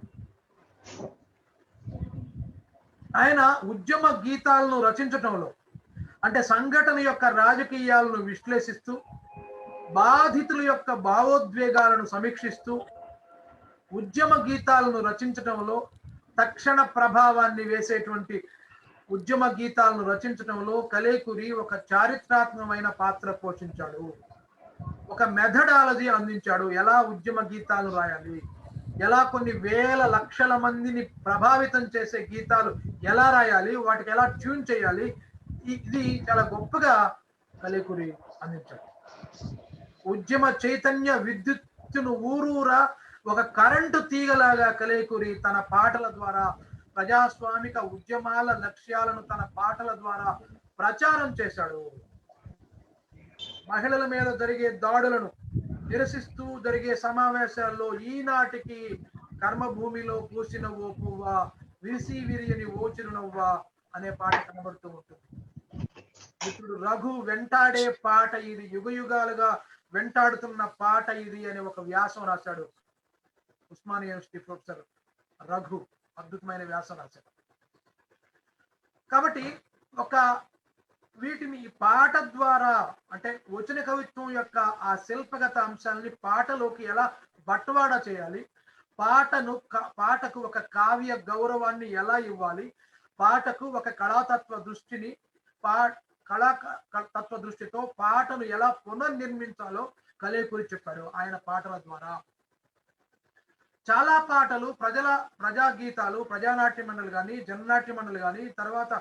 ఆయన ఉద్యమ గీతాలను రచించటంలో, అంటే సంఘటన యొక్క రాజకీయాలను విశ్లేషిస్తూ బాధితుల యొక్క భావోద్వేగాలను సమీక్షిస్తూ ఉద్యమ గీతాలను రచించడంలో తక్షణ ప్రభావాన్ని వేసేటువంటి ఉద్యమ గీతాలను రచించడంలో కలేకురి ఒక చారిత్రాత్మకమైన పాత్ర పోషించాడు. ఒక మెథడాలజీ అందించాడు. ఎలా ఉద్యమ గీతాలు రాయాలి, ఎలా కొన్ని వేల లక్షల మందిని ప్రభావితం చేసే గీతాలు ఎలా రాయాలి, వాటికి ఎలా ట్యూన్ చేయాలి, ఇది చాలా గొప్పగా కలేకురి అందించాడు. ఉద్యమ చైతన్య విద్యుత్తును ఊరూరా ఒక కరెంటు తీగలాగా కలేకురి తన పాటల ద్వారా ప్రజాస్వామిక ఉద్యమాల లక్ష్యాలను తన పాటల ద్వారా ప్రచారం చేశాడు. మహిళల మీద జరిగే దాడులను నిరసిస్తూ జరిగే సమావేశాల్లో ఈనాటికి కర్మభూమిలో పూసిన ఓ పువ్వా, విరిసి విరియని ఓ చిరునవ్వా అనే పాట కనబడుతూ ఉంటుంది. ఇప్పుడు రఘు వెంటాడే పాట ఇది, యుగ యుగాలుగా వెంటాడుతున్న పాట ఇది అని ఒక వ్యాసం రాశాడు ఉస్మానియా యూనివర్సిటీ ప్రొఫెసర్ రఘు. అద్భుతమైన వ్యాసం రాశాడు. కాబట్టి ఒక వీటిని ఈ పాట ద్వారా, అంటే వచన కవిత్వం యొక్క ఆ శిల్పగత అంశాలని పాటలోకి ఎలా బట్వాడా చేయాలి, పాటకు ఒక కావ్య గౌరవాన్ని ఎలా ఇవ్వాలి, పాటకు ఒక కళాతత్వ దృష్టిని కళాతత్వ దృష్టితో పాటను ఎలా పునర్నిర్మించాలో కలేకురి చెప్పారు ఆయన పాటల ద్వారా. చాలా పాటలు ప్రజా గీతాలు, ప్రజానాట్య మండలి కానీ, జననాట్య మండలి కానీ, తర్వాత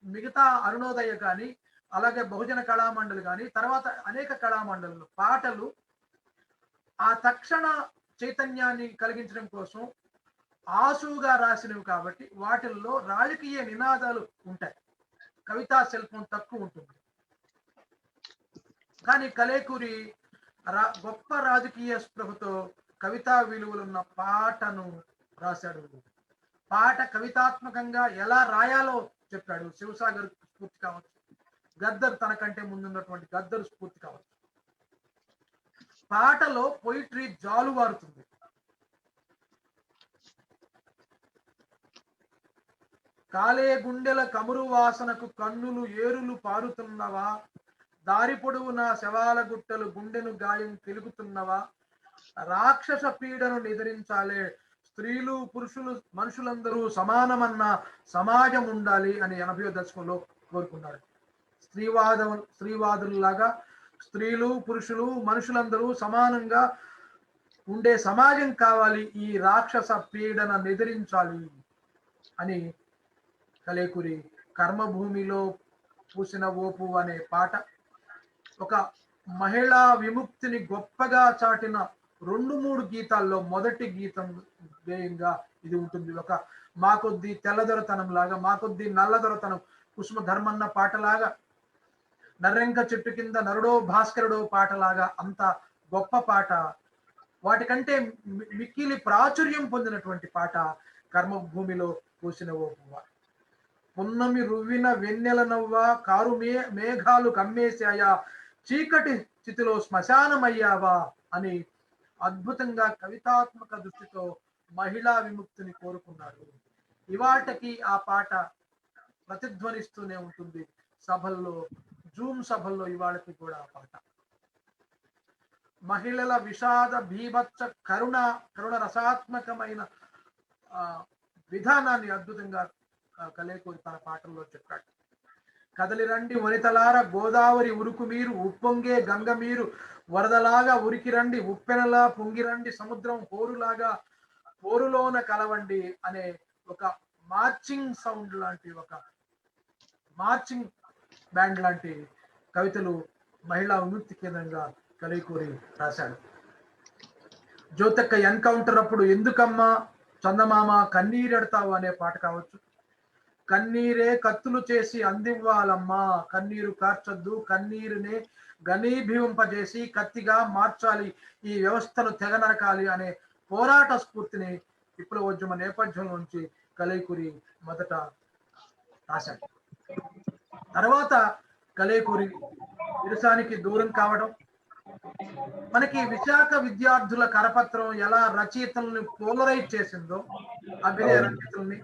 మిగతా అరుణోదయ కానీ, అలాగే బహుజన కళామండలి కానీ, తర్వాత అనేక కళామండలు పాటలు ఆ తక్షణ చైతన్యాన్ని కలిగించడం కోసం ఆసుగా రాసినవి కాబట్టి వాటిల్లో రాజకీయ నినాదాలు ఉంటాయి, కవితా శిల్పం తక్కువ ఉంటుంది. కానీ కలేకురి గొప్ప రాజకీయ స్పృహతో కవితా విలువలున్న పాటను రాశాడు. పాట కవితాత్మకంగా ఎలా రాయాలో చెప్పాడు. శివసాగర్ స్ఫూర్తి కావచ్చు, గద్దర్ తనకంటే ముందున్నటువంటి గద్దర్ స్ఫూర్తి కావచ్చు. పాటలో పొయిట్రీ జాలువారుతుంది. కాలే గుండెల కమురు వాసనకు కన్నులు ఏరులు పారుతున్నవా, దారి పొడవున శవాల గుట్టలు గుండెను గాయం తెలుగుతున్నవా, రాక్షస పీడను నిద్రించాలే, స్త్రీలు పురుషులు మనుషులందరూ సమానమన్న సమాజం ఉండాలి అని 80వ దశకంలో కోరుకున్నాడు. స్త్రీవాదుల్లాగా స్త్రీలు పురుషులు మనుషులందరూ సమానంగా ఉండే సమాజం కావాలి, ఈ రాక్షస పీడన నిద్రించాలి అని కలేకురి కర్మభూమిలో పూసిన ఓపు అనే పాట ఒక మహిళా విముక్తిని గొప్పగా చాటిన 2-3 గీతాల్లో మొదటి గీతం గేయంగా ఇది ఉంటుంది. ఒక మాకొద్ది తెల్లదొరతనం లాగా, మాకొద్ది నల్లదొరతనం కుసుమ ధర్మన్న పాటలాగా, నర్రెంక చెట్టు కింద నరుడో భాస్కరుడో పాటలాగా అంత గొప్ప పాట. వాటికంటే మిక్కిలి ప్రాచుర్యం పొందినటువంటి పాట కర్మభూమిలో పూసిన ఓ పువ్వ. పున్నమి రువ్విన వెన్నెల నవ్వ, కారు మేఘాలు కమ్మేశాయా, చీకటి స్థితిలో శ్మశానమయ్యావా అని అద్భుతంగా కవితాత్మక దృష్టితో మహిళా విముక్తిని కోరుకున్నాడు. ఇవాటకి ఆ పాట ప్రతిధ్వనిస్తూనే ఉంటుంది సభల్లో, జూమ్ సభల్లో ఇవాళకి కూడా ఆ పాట. మహిళల విషాద భీభత్స కరుణ రసాత్మకమైన విధానాన్ని అద్భుతంగా కలేకురి తన పాటల్లో చెప్పాడు. కదలి రండి వనితలార గోదావరి ఉరుకు మీరు, ఉప్పొంగే గంగ మీరు వరదలాగా ఉరికి రండి, ఉప్పెనలా పొంగిరండి సముద్రం హోరులాగా పోరులోన కలవండి అనే ఒక మార్చింగ్ సౌండ్ లాంటి, ఒక మార్చింగ్ బ్యాండ్ లాంటి కవితలు మహిళా విముక్తి కేంద్రంగా కలేకురి రాశాడు. జ్యోతక్క ఎన్కౌంటర్ అప్పుడు ఎందుకమ్మా చందమామ కన్నీరెడతావు అనే పాట కావచ్చు. కన్నీరే కత్తులు చేసి అందివ్వాలమ్మా, కన్నీరు కార్చొద్దు, కన్నీరునే ఘనీభవింపజేసి కత్తిగా మార్చాలి, ఈ వ్యవస్థను తెగనరకాలి అనే పోరాట స్ఫూర్తిని విప్లవోద్యమ నేపథ్యం నుంచి కలేకురి మొదట రాశాడు. తర్వాత కలేకురి విరసానికి దూరం కావడం, మనకి విశాఖ విద్యార్థుల కరపత్రం ఎలా రచయితల్ని పోలరైజ్ చేసిందో, అభినయ రచయితల్ని,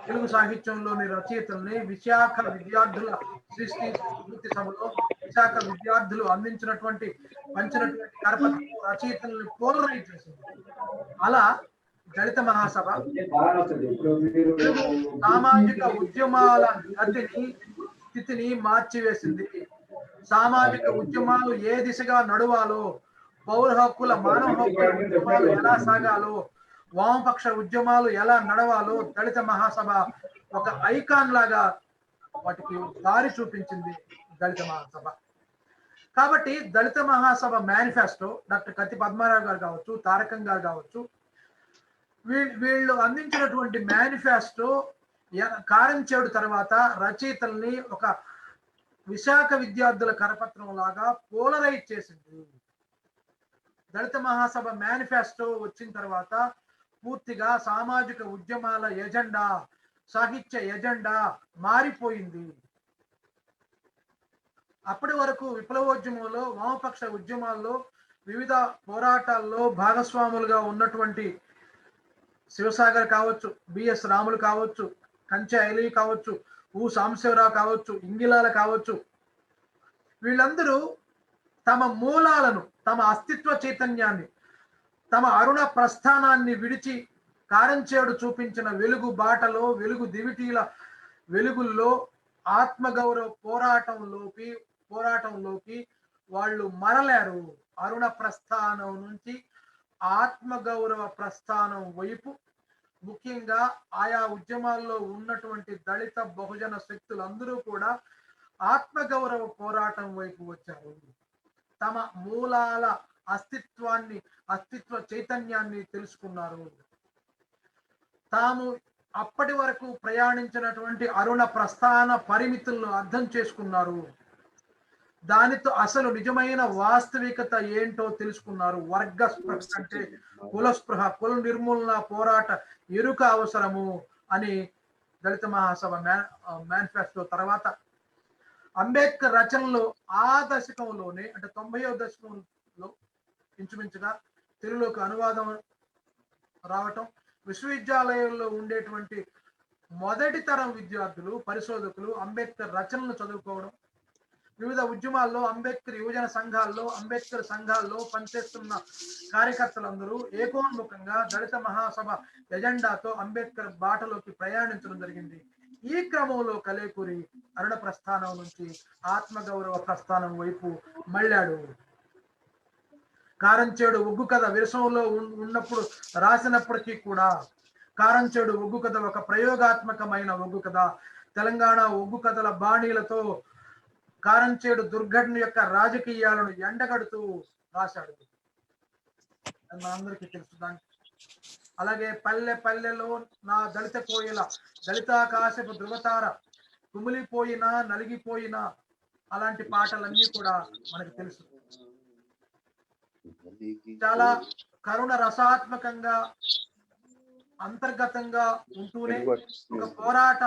తెలుగు సాహిత్యంలోని రచయితల్ని విశాఖ విద్యార్థుల శ్రీ శ్రీ స్మృతి సభలో విశాఖ విద్యార్థులు అందించినటువంటి పంచినటువంటి కరపత్రం రచయితలను పోలరైజ్ చేసింది. అలా దళిత మహాసభ సామాజిక ఉద్యమాల స్థితిని మార్చివేసింది. సామాజిక ఉద్యమాలు ఏ దిశగా నడవాలో, పౌర హక్కుల మానవ హక్కుల ఉద్యమాలు ఎలా సాగాలో, వామపక్ష ఉద్యమాలు ఎలా నడవాలో దళిత మహాసభ ఒక ఐకాన్ లాగా వాటికి దారి చూపించింది దళిత మహాసభ. కాబట్టి దళిత మహాసభ మేనిఫెస్టో డాక్టర్ కత్తి పద్మారావు గారు కావచ్చు, తారకం గారు కావచ్చు, వీళ్ళు అందించినటువంటి మేనిఫెస్టో కారంచేడు తర్వాత రచయితల్ని ఒక విశాఖ విద్యార్థుల కరపత్రం లాగా పోలరైజ్ చేసింది. దళిత మహాసభ మేనిఫెస్టో వచ్చిన తర్వాత పూర్తిగా సామాజిక ఉద్యమాల ఎజెండా, సాహిత్య ఎజెండా మారిపోయింది. అప్పటి వరకు విప్లవోద్యమంలో, వామపక్ష ఉద్యమాల్లో, వివిధ పోరాటాల్లో భాగస్వాములుగా ఉన్నటువంటి శివసాగర్ కావచ్చు, బిఎస్ రాములు కావచ్చు, కంచె ఐలీ కావచ్చు, సాంబశివరావు కావచ్చు, ఇంగిలాల కావచ్చు, వీళ్ళందరూ తమ మూలాలను, తమ అస్తిత్వ చైతన్యాన్ని, తమ అరుణ ప్రస్థానాన్ని విడిచి కారంచేడు చూపించిన వెలుగు బాటలో, వెలుగు దివిటీల వెలుగుల్లో ఆత్మగౌరవ పోరాటంలోకి వాళ్ళు మరలారు. అరుణ ప్రస్థానం నుంచి ఆత్మగౌరవ ప్రస్థానం వైపు, ముఖ్యంగా ఆయా ఉద్యమాల్లో ఉన్నటువంటి దళిత బహుజన శక్తులందరూ కూడా ఆత్మగౌరవ పోరాటం వైపు వచ్చారు. తమ మూలాల అస్తిత్వ చైతన్యాన్ని తెలుసుకున్నారు. తాము అప్పటి వరకు ప్రయాణించినటువంటి అరుణ ప్రస్థాన పరిమితులను అర్థం చేసుకున్నారు. దానితో అసలు నిజమైన వాస్తవికత ఏంటో తెలుసుకున్నారు. వర్గ స్పృహ అంటే కులస్పృహ, కుల నిర్మూలన పోరాట ఎరుక అవసరము అని దళిత మహాసభ మేనిఫెస్టో తర్వాత అంబేద్కర్ రచనలో ఆ దశకంలోనే, అంటే 90వ దశకంలో ఇంచుమించుగా తెలుగులోకి అనువాదం రావటం, విశ్వవిద్యాలయాల్లో ఉండేటువంటి మొదటి తరం విద్యార్థులు, పరిశోధకులు అంబేద్కర్ రచనలను చదువుకోవడం, వివిధ ఉద్యమాల్లో, అంబేద్కర్ యువజన సంఘాల్లో, అంబేద్కర్ సంఘాల్లో పనిచేస్తున్న కార్యకర్తలందరూ ఏకోన్ముఖంగా దళిత మహాసభ ఎజెండాతో అంబేద్కర్ బాటలోకి ప్రయాణించడం జరిగింది. ఈ క్రమంలో కలేకూరి అరుణ ప్రస్థానం నుంచి ఆత్మగౌరవ ప్రస్థానం వైపు మళ్ళాడు. కారంచేడు ఒగ్గు కథ విరసంలో ఉన్నప్పుడు రాసినప్పటికీ కూడా కారంచేడు ఒగ్గు కథ ఒక ప్రయోగాత్మకమైన ఒగ్గు కథ. తెలంగాణ ఒగ్గు కథల బాణీలతో కారంచేడు దుర్ఘటన యొక్క రాజకీయాలను ఎండగడుతూ రాశాడు. మా అందరికీ తెలుసు. అలాగే పల్లె పల్లెలో నా దళిత కోయిల, దళితాకాశపు ధృవతార, కుమిలిపోయినా నలిగిపోయినా, అలాంటి పాటలన్నీ కూడా మనకు తెలుసు. చాలా కరుణ రసాత్మకంగా, అంతర్గతంగా ఉంటూనే ఒక పోరాట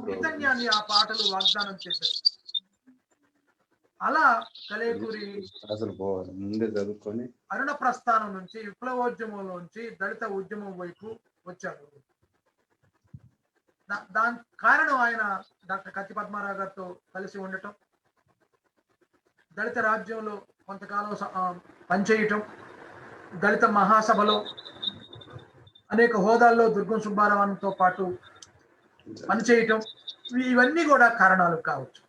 చైతన్యాన్ని ఆ పాటలు వాగ్దానం చేశారు. అలా కలేకూరి అరుణ ప్రస్థానం నుంచి, విప్లవోద్యమంలోంచి దళిత ఉద్యమం వైపు వచ్చాడు. దాని కారణం ఆయన డాక్టర్ కత్తి పద్మారావు గారితో కలిసి ఉండటం, దళిత రాజ్యంలో కొంతకాలం పనిచేయటం, దళిత మహాసభలో అనేక హోదాల్లో దుర్గం సుబ్బారావుతో పాటు పనిచేయటం, ఇవన్నీ కూడా కారణాలు కావచ్చు.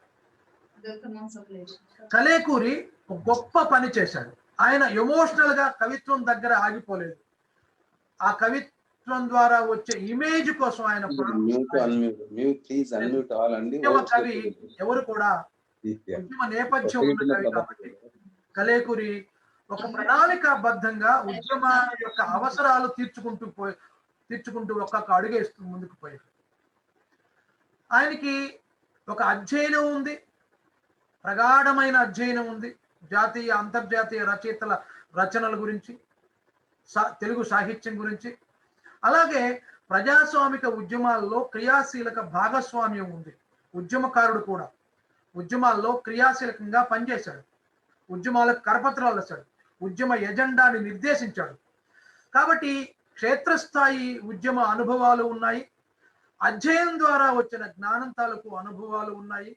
కలేకూరి గొప్ప పని చేశాడు. ఆయన ఎమోషనల్ గా కవిత్వం దగ్గర ఆగిపోలేదు. ఆ కవిత్వం ద్వారా వచ్చే ఇమేజ్ కోసం ఆయన కవి ఎవరు కూడా ఉద్యమ నేపథ్యం ఉన్న కవి కాబట్టి కలేకూరి ఒక ప్రణాళికాబద్ధంగా ఉద్యమాల యొక్క అవసరాలు తీర్చుకుంటూ ఒక్కొక్క అడుగేస్తూ ముందుకు పోయాడు. ఆయనకి ఒక అధ్యయనం ఉంది, ప్రగాఢమైన అధ్యయనం ఉంది. జాతీయ అంతర్జాతీయ రచయితల రచనల గురించి, తెలుగు సాహిత్యం గురించి, అలాగే ప్రజాస్వామిక ఉద్యమాల్లో క్రియాశీలక భాగస్వామ్యం ఉంది. ఉద్యమకారుడు కూడా ఉద్యమాల్లో క్రియాశీలకంగా పనిచేశాడు, ఉద్యమాలకు కరపత్రాలు రాశాడు, ఉద్యమ ఎజెండాని నిర్దేశించాడు. కాబట్టి క్షేత్రస్థాయి ఉద్యమ అనుభవాలు ఉన్నాయి, అధ్యయనం ద్వారా వచ్చిన జ్ఞానం తాలూకు అనుభవాలు ఉన్నాయి.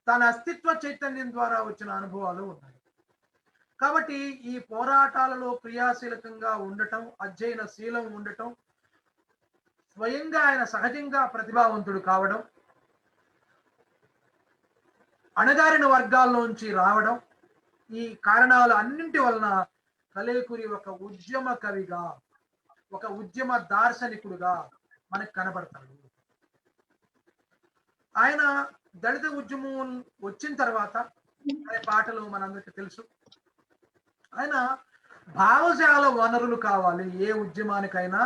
తన అస్తిత్వ చైతన్యం ద్వారా వచ్చిన అనుభవాలు ఉన్నాయి. కాబట్టి ఈ పోరాటాలలో క్రియాశీలకంగా ఉండటం, అధ్యయన శీలం ఉండటం, స్వయంగా ఆయన సహజంగా ప్రతిభావంతుడు కావడం, అణగారిన వర్గాల్లోంచి రావడం, ఈ కారణాలు అన్నింటి వలన కలేకూరి ఒక ఉద్యమ కవిగా, ఒక ఉద్యమ దార్శనికుడుగా మనకు కనబడతాడు. ఆయన దళిత ఉద్యమం వచ్చిన తర్వాత ఆయన పాటలు మనందరికీ తెలుసు. ఆయన భావజాల వనరులు కావాలి. ఏ ఉద్యమానికైనా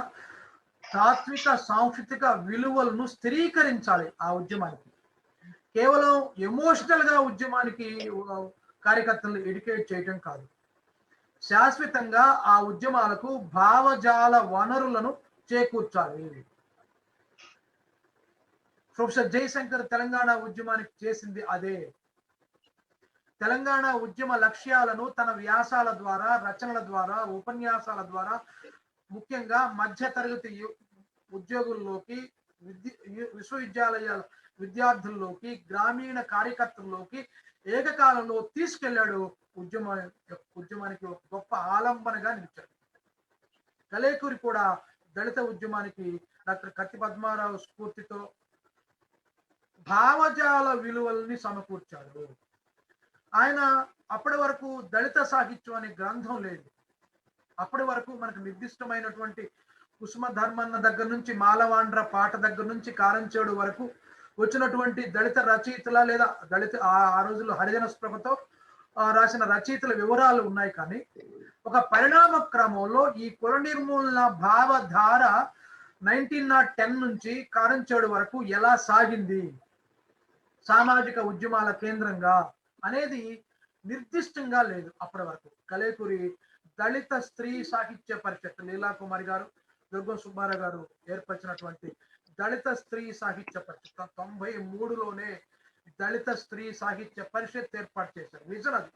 తాత్విక సాంస్కృతిక విలువలను స్థిరీకరించాలి. ఆ ఉద్యమానికి కేవలం ఎమోషనల్ గా ఉద్యమానికి కార్యకర్తలను ఎడ్యుకేట్ చేయటం కాదు, శాశ్వతంగా ఆ ఉద్యమాలకు భావజాల వనరులను చేకూర్చాలి. ప్రొఫెసర్ జయశంకర్ తెలంగాణ ఉద్యమానికి చేసింది అదే. తెలంగాణ ఉద్యమ లక్ష్యాలను తన వ్యాసాల ద్వారా, రచనల ద్వారా, ఉపన్యాసాల ద్వారా ముఖ్యంగా మధ్యతరగతి ఉద్యోగుల్లోకి, విశ్వవిద్యాలయాల విద్యార్థుల్లోకి, గ్రామీణ కార్యకర్తల్లోకి ఏకకాలంలో తీసుకెళ్లాడు. ఉద్యమానికి ఒక గొప్ప ఆలంబనగా నిలిచాడు. కలేకూరి కూడా దళిత ఉద్యమానికి డాక్టర్ కత్తి పద్మారావు స్ఫూర్తితో భావజాల విలువల్ని సమకూర్చాడు. ఆయన అప్పటి వరకు దళిత సాహిత్యం అనే గ్రంథం లేదు. అప్పటి వరకు మనకు నిర్దిష్టమైనటువంటి కుసుమ ధర్మన్న దగ్గర నుంచి, మాలవాండ్ర పాట దగ్గర నుంచి, కారంచేడు వరకు వచ్చినటువంటి దళిత రచయితల లేదా దళిత ఆ రోజుల్లో హరిజన స్పృహతో రాసిన రచయితల వివరాలు ఉన్నాయి. కానీ ఒక పరిణామ క్రమంలో ఈ కుల నిర్మూలన భావధార 1910 నుంచి కారంచేడు వరకు ఎలా సాగింది, సామాజిక ఉద్యమాల కేంద్రంగా అనేది నిర్దిష్టంగా లేదు అప్పటి వరకు. కలేకూరి దళిత స్త్రీ సాహిత్య పరిషత్, లీలా కుమారి గారు, దుర్గం సుబ్బారావు గారు ఏర్పరిచినటువంటి దళిత స్త్రీ సాహిత్య పరిషత్ 93లోనే దళిత స్త్రీ సాహిత్య పరిషత్ ఏర్పాటు చేశారు. విజన్ అది.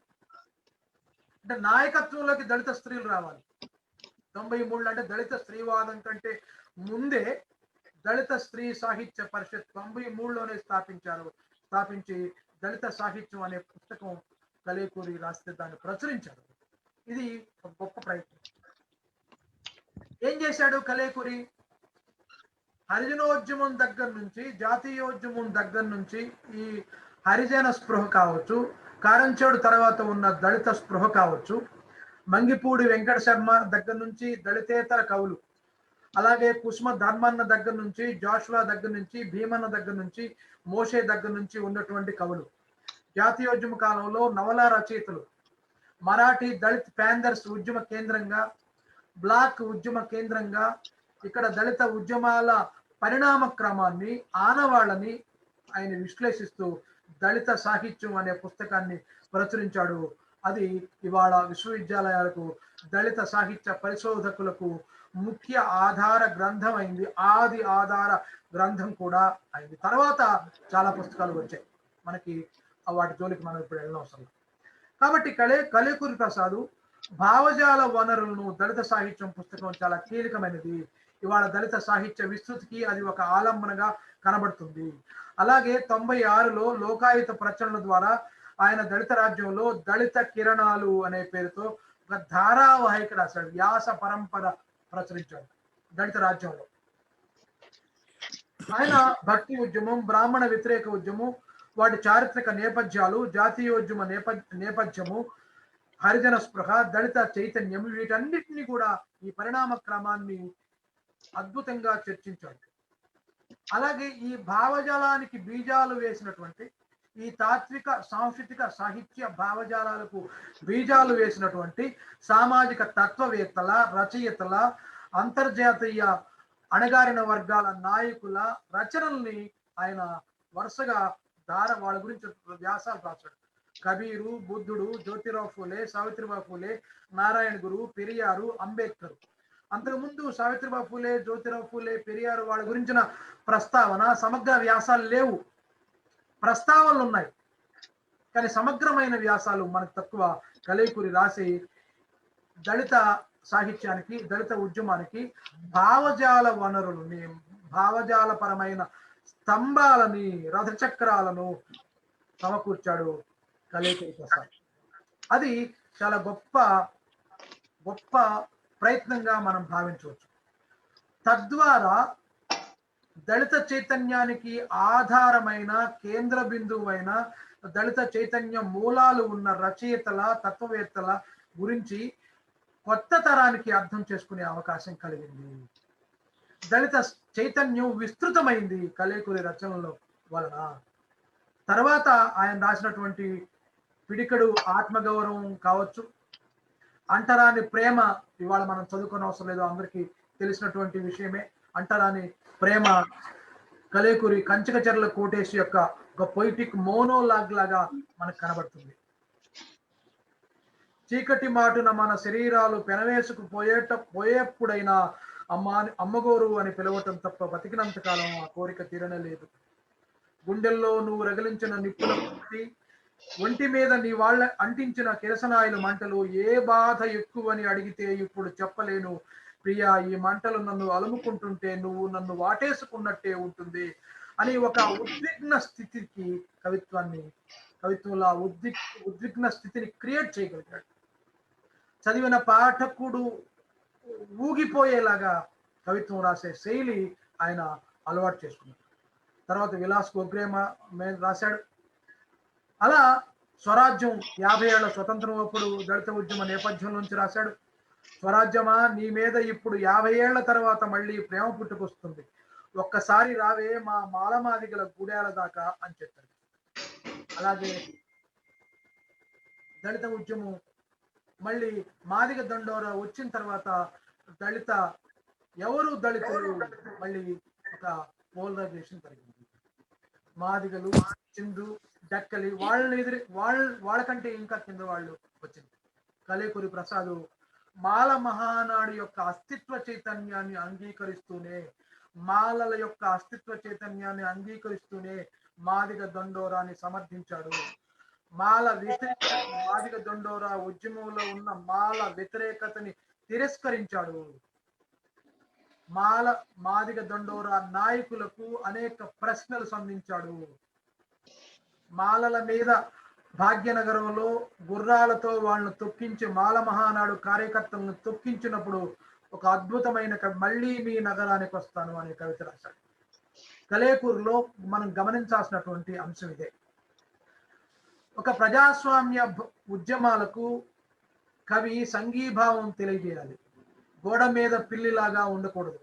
అంటే నాయకత్వంలోకి దళిత స్త్రీలు రావాలి. 93 అంటే దళిత స్త్రీవాదం కంటే ముందే దళిత స్త్రీ సాహిత్య పరిషత్ 93లోనే స్థాపించి దళిత సాహిత్యం అనే పుస్తకం కలేకూరి రాస్తే దాన్ని ప్రచురించాడు. ఇది ఒక గొప్ప ప్రయత్నం. ఏం చేశాడు కలేకూరి? హరిజనోద్యమం దగ్గర నుంచి, జాతీయోద్యమం దగ్గర నుంచి ఈ హరిజన స్పృహ కావచ్చు, కారంచేడు తర్వాత ఉన్న దళిత స్పృహ కావచ్చు, మంగిపూడి వెంకట శర్మ దగ్గర నుంచి దళితేతర కవులు, అలాగే కుసుమ ధర్మన్న దగ్గర నుంచి, జాషువా దగ్గర నుంచి, భీమన్న దగ్గర నుంచి, మోషే దగ్గర నుంచి ఉన్నటువంటి కవులు, జాతీయోద్యమ కాలంలో నవలా రచయితలు, మరాఠీ దళిత్ ప్యాందర్స్ ఉద్యమ కేంద్రంగా, బ్లాక్ ఉద్యమ కేంద్రంగా ఇక్కడ దళిత ఉద్యమాల పరిణామ క్రమాన్ని, ఆనవాళ్ళని ఆయన విశ్లేషిస్తూ దళిత సాహిత్యం అనే పుస్తకాన్ని ప్రచురించాడు. అది ఇవాళ విశ్వవిద్యాలయాలకు, దళిత సాహిత్య పరిశోధకులకు ముఖ్య ఆధార గ్రంథం అయింది. ఆది ఆధార గ్రంథం కూడా అయింది. తర్వాత చాలా పుస్తకాలు వచ్చాయి మనకి, వాటి జోలికి మనం ఇప్పుడు వెళ్ళనవసరం. కాబట్టి కలేకూరి ప్రసాద్ భావజాల వనరులను, దళిత సాహిత్యం పుస్తకం చాలా కీలకమైనది. ఇవాళ దళిత సాహిత్య విస్తృతికి అది ఒక ఆలంబనగా కనబడుతుంది. అలాగే 96లో లోకాయుత ప్రచురణల ద్వారా ఆయన దళిత రాజ్యంలో దళిత కిరణాలు అనే పేరుతో ఒక ధారావాహిక రాశాడు. వ్యాస పరంపర ప్రచురించాడు దళిత రాజ్యంలో. ఆయన భక్తి ఉద్యమం, బ్రాహ్మణ వ్యతిరేక ఉద్యమం, వాటి చారిత్రక నేపథ్యాలు, జాతీయోద్యమ నేపథ్యము, హరిజన స్పృహ, దళిత చైతన్యం, వీటన్నిటిని కూడా ఈ పరిణామ క్రమాన్ని అద్భుతంగా చర్చించాడు. అలాగే ఈ భావజాలానికి బీజాలు వేసినటువంటి, ఈ తాత్విక సాంస్కృతిక సాహిత్య భావజాలాలకు బీజాలు వేసినటువంటి సామాజిక తత్వవేత్తల, రచయితల, అంతర్జాతీయ అణగారిన వర్గాల నాయకుల రచనల్ని ఆయన వరుసగా వాళ్ళ గురించి వ్యాసాలు రాశాడు. కబీరు, బుద్ధుడు, జ్యోతిరావు ఫూలే, సావిత్రిబాయి ఫూలే, నారాయణ గురు, పెరియారు, అంబేద్కర్. అంతకుముందు సావిత్రిబాయి ఫూలే, జ్యోతిరావు ఫూలే, పెరియారు వాళ్ళ గురించిన ప్రస్తావన, సమగ్ర వ్యాసాలు లేవు. ప్రస్తావనలు ఉన్నాయి కానీ సమగ్రమైన వ్యాసాలు మనకు తక్కువ. కలేకూరి రాసి దళిత సాహిత్యానికి, దళిత ఉద్యమానికి భావజాల వనరులని, భావజాలపరమైన స్తంభాలని, రథచక్రాలను సమకూర్చాడు కలేకూరి ప్రసాద్. అది చాలా గొప్ప గొప్ప ప్రయత్నంగా మనం భావించవచ్చు. తద్వారా దళిత చైతన్యానికి ఆధారమైన కేంద్ర బిందువైన దళిత చైతన్య మూలాలు ఉన్న రచయితల తత్వవేత్తల గురించి కొత్త తరానికి అర్థం చేసుకునే అవకాశం కలిగింది. దళిత చైతన్యం విస్తృతమైంది కలేకూరి రచనల వలన. తర్వాత ఆయన రాసినటువంటి పిడికడు ఆత్మగౌరవం కావచ్చు, అంటరాని ప్రేమ, ఇవాళ మనం చదువుకునే అవసరం లేదు, అందరికీ తెలిసినటువంటి విషయమే. అంటరాని ప్రేమ కలేకూరి కంచకచర్ల కోటేశ్ యొక్క ఒక పొయిటిక్ మోనోలాగ్ లాగా మనకు కనబడుతుంది. చీకటి మాటున మన శరీరాలు పెనవేసుకు పోయేప్పుడైనా అమ్మగోరు అని పిలవటం తప్ప బతికినంత కాలం ఆ కోరిక తీరనే లేదు. గుండెల్లో నువ్వు రగిలించిన నిప్పుల ఒంటి మీద నీ వాళ్ళ అంటించిన కిరసనాయిల మంటలు ఏ బాధ ఎక్కువని అడిగితే ఇప్పుడు చెప్పలేను ప్రియా, ఈ మంటలు నన్ను అలుముకుంటుంటే నువ్వు నన్ను వాటేసుకున్నట్టే ఉంటుంది అని ఒక ఉద్విగ్న స్థితికి కవిత్వంలో ఉద్విగ్న స్థితిని క్రియేట్ చేయగలిగాడు. చదివిన పాఠకుడు ఊగిపోయేలాగా కవిత్వం రాసే శైలి ఆయన అలవాటు చేసుకున్నాడు. తర్వాత విలాస్ గోగ్రేమ మీద రాశాడు. అలా స్వరాజ్యం 50 ఏళ్ల స్వతంత్రం అప్పుడు దళిత ఉద్యమ నేపథ్యం నుంచి రాశాడు. స్వరాజ్యమా, నీ మీద ఇప్పుడు 50 ఏళ్ల తర్వాత మళ్ళీ ప్రేమ పుట్టుకొస్తుంది, ఒక్కసారి రావే మా మాలమాదిగల గుడాల దాకా అని చెప్పాడు. అలాగే దళిత ఉద్యమం మళ్ళీ మాదిగ దండోరా వచ్చిన తర్వాత ఎవరు దళితులు మళ్ళీ ఒక పోలరైజేషన్ జరిగింది. మాదిగలు, చిందు, డక్కలి వాళ్ళకంటే ఇంకా కింద వాళ్ళు వచ్చింది. కలేకూరి ప్రసాద్ మాల మహానాడు యొక్క అస్తిత్వ చైతన్యాన్ని అంగీకరిస్తూనే, మాలల యొక్క అస్తిత్వ చైతన్యాన్ని అంగీకరిస్తూనే మాదిగ దండోరాన్ని సమర్థించాడు. మాదిగ దండోరా ఉద్యమంలో ఉన్న మాల వ్యతిరేకతని తిరస్కరించాడు. మాదిగ దండోరా నాయకులకు అనేక ప్రశ్నలు సంధించాడు. మాలల మీద భాగ్యనగరంలో గుర్రాలతో వాళ్ళను తొక్కించి మాల మహానాడు కార్యకర్తలను తొక్కించినప్పుడు ఒక అద్భుతమైన మళ్ళీ మీ నగరానికి వస్తాను అనే కవిత రాశాడు. కలేకూరులో మనం గమనించాల్సినటువంటి అంశం ఇదే. ఒక ప్రజాస్వామ్య ఉద్యమాలకు కవి సంఘీభావం తెలియజేయాలి. గోడ మీద పిల్లిలాగా ఉండకూడదు.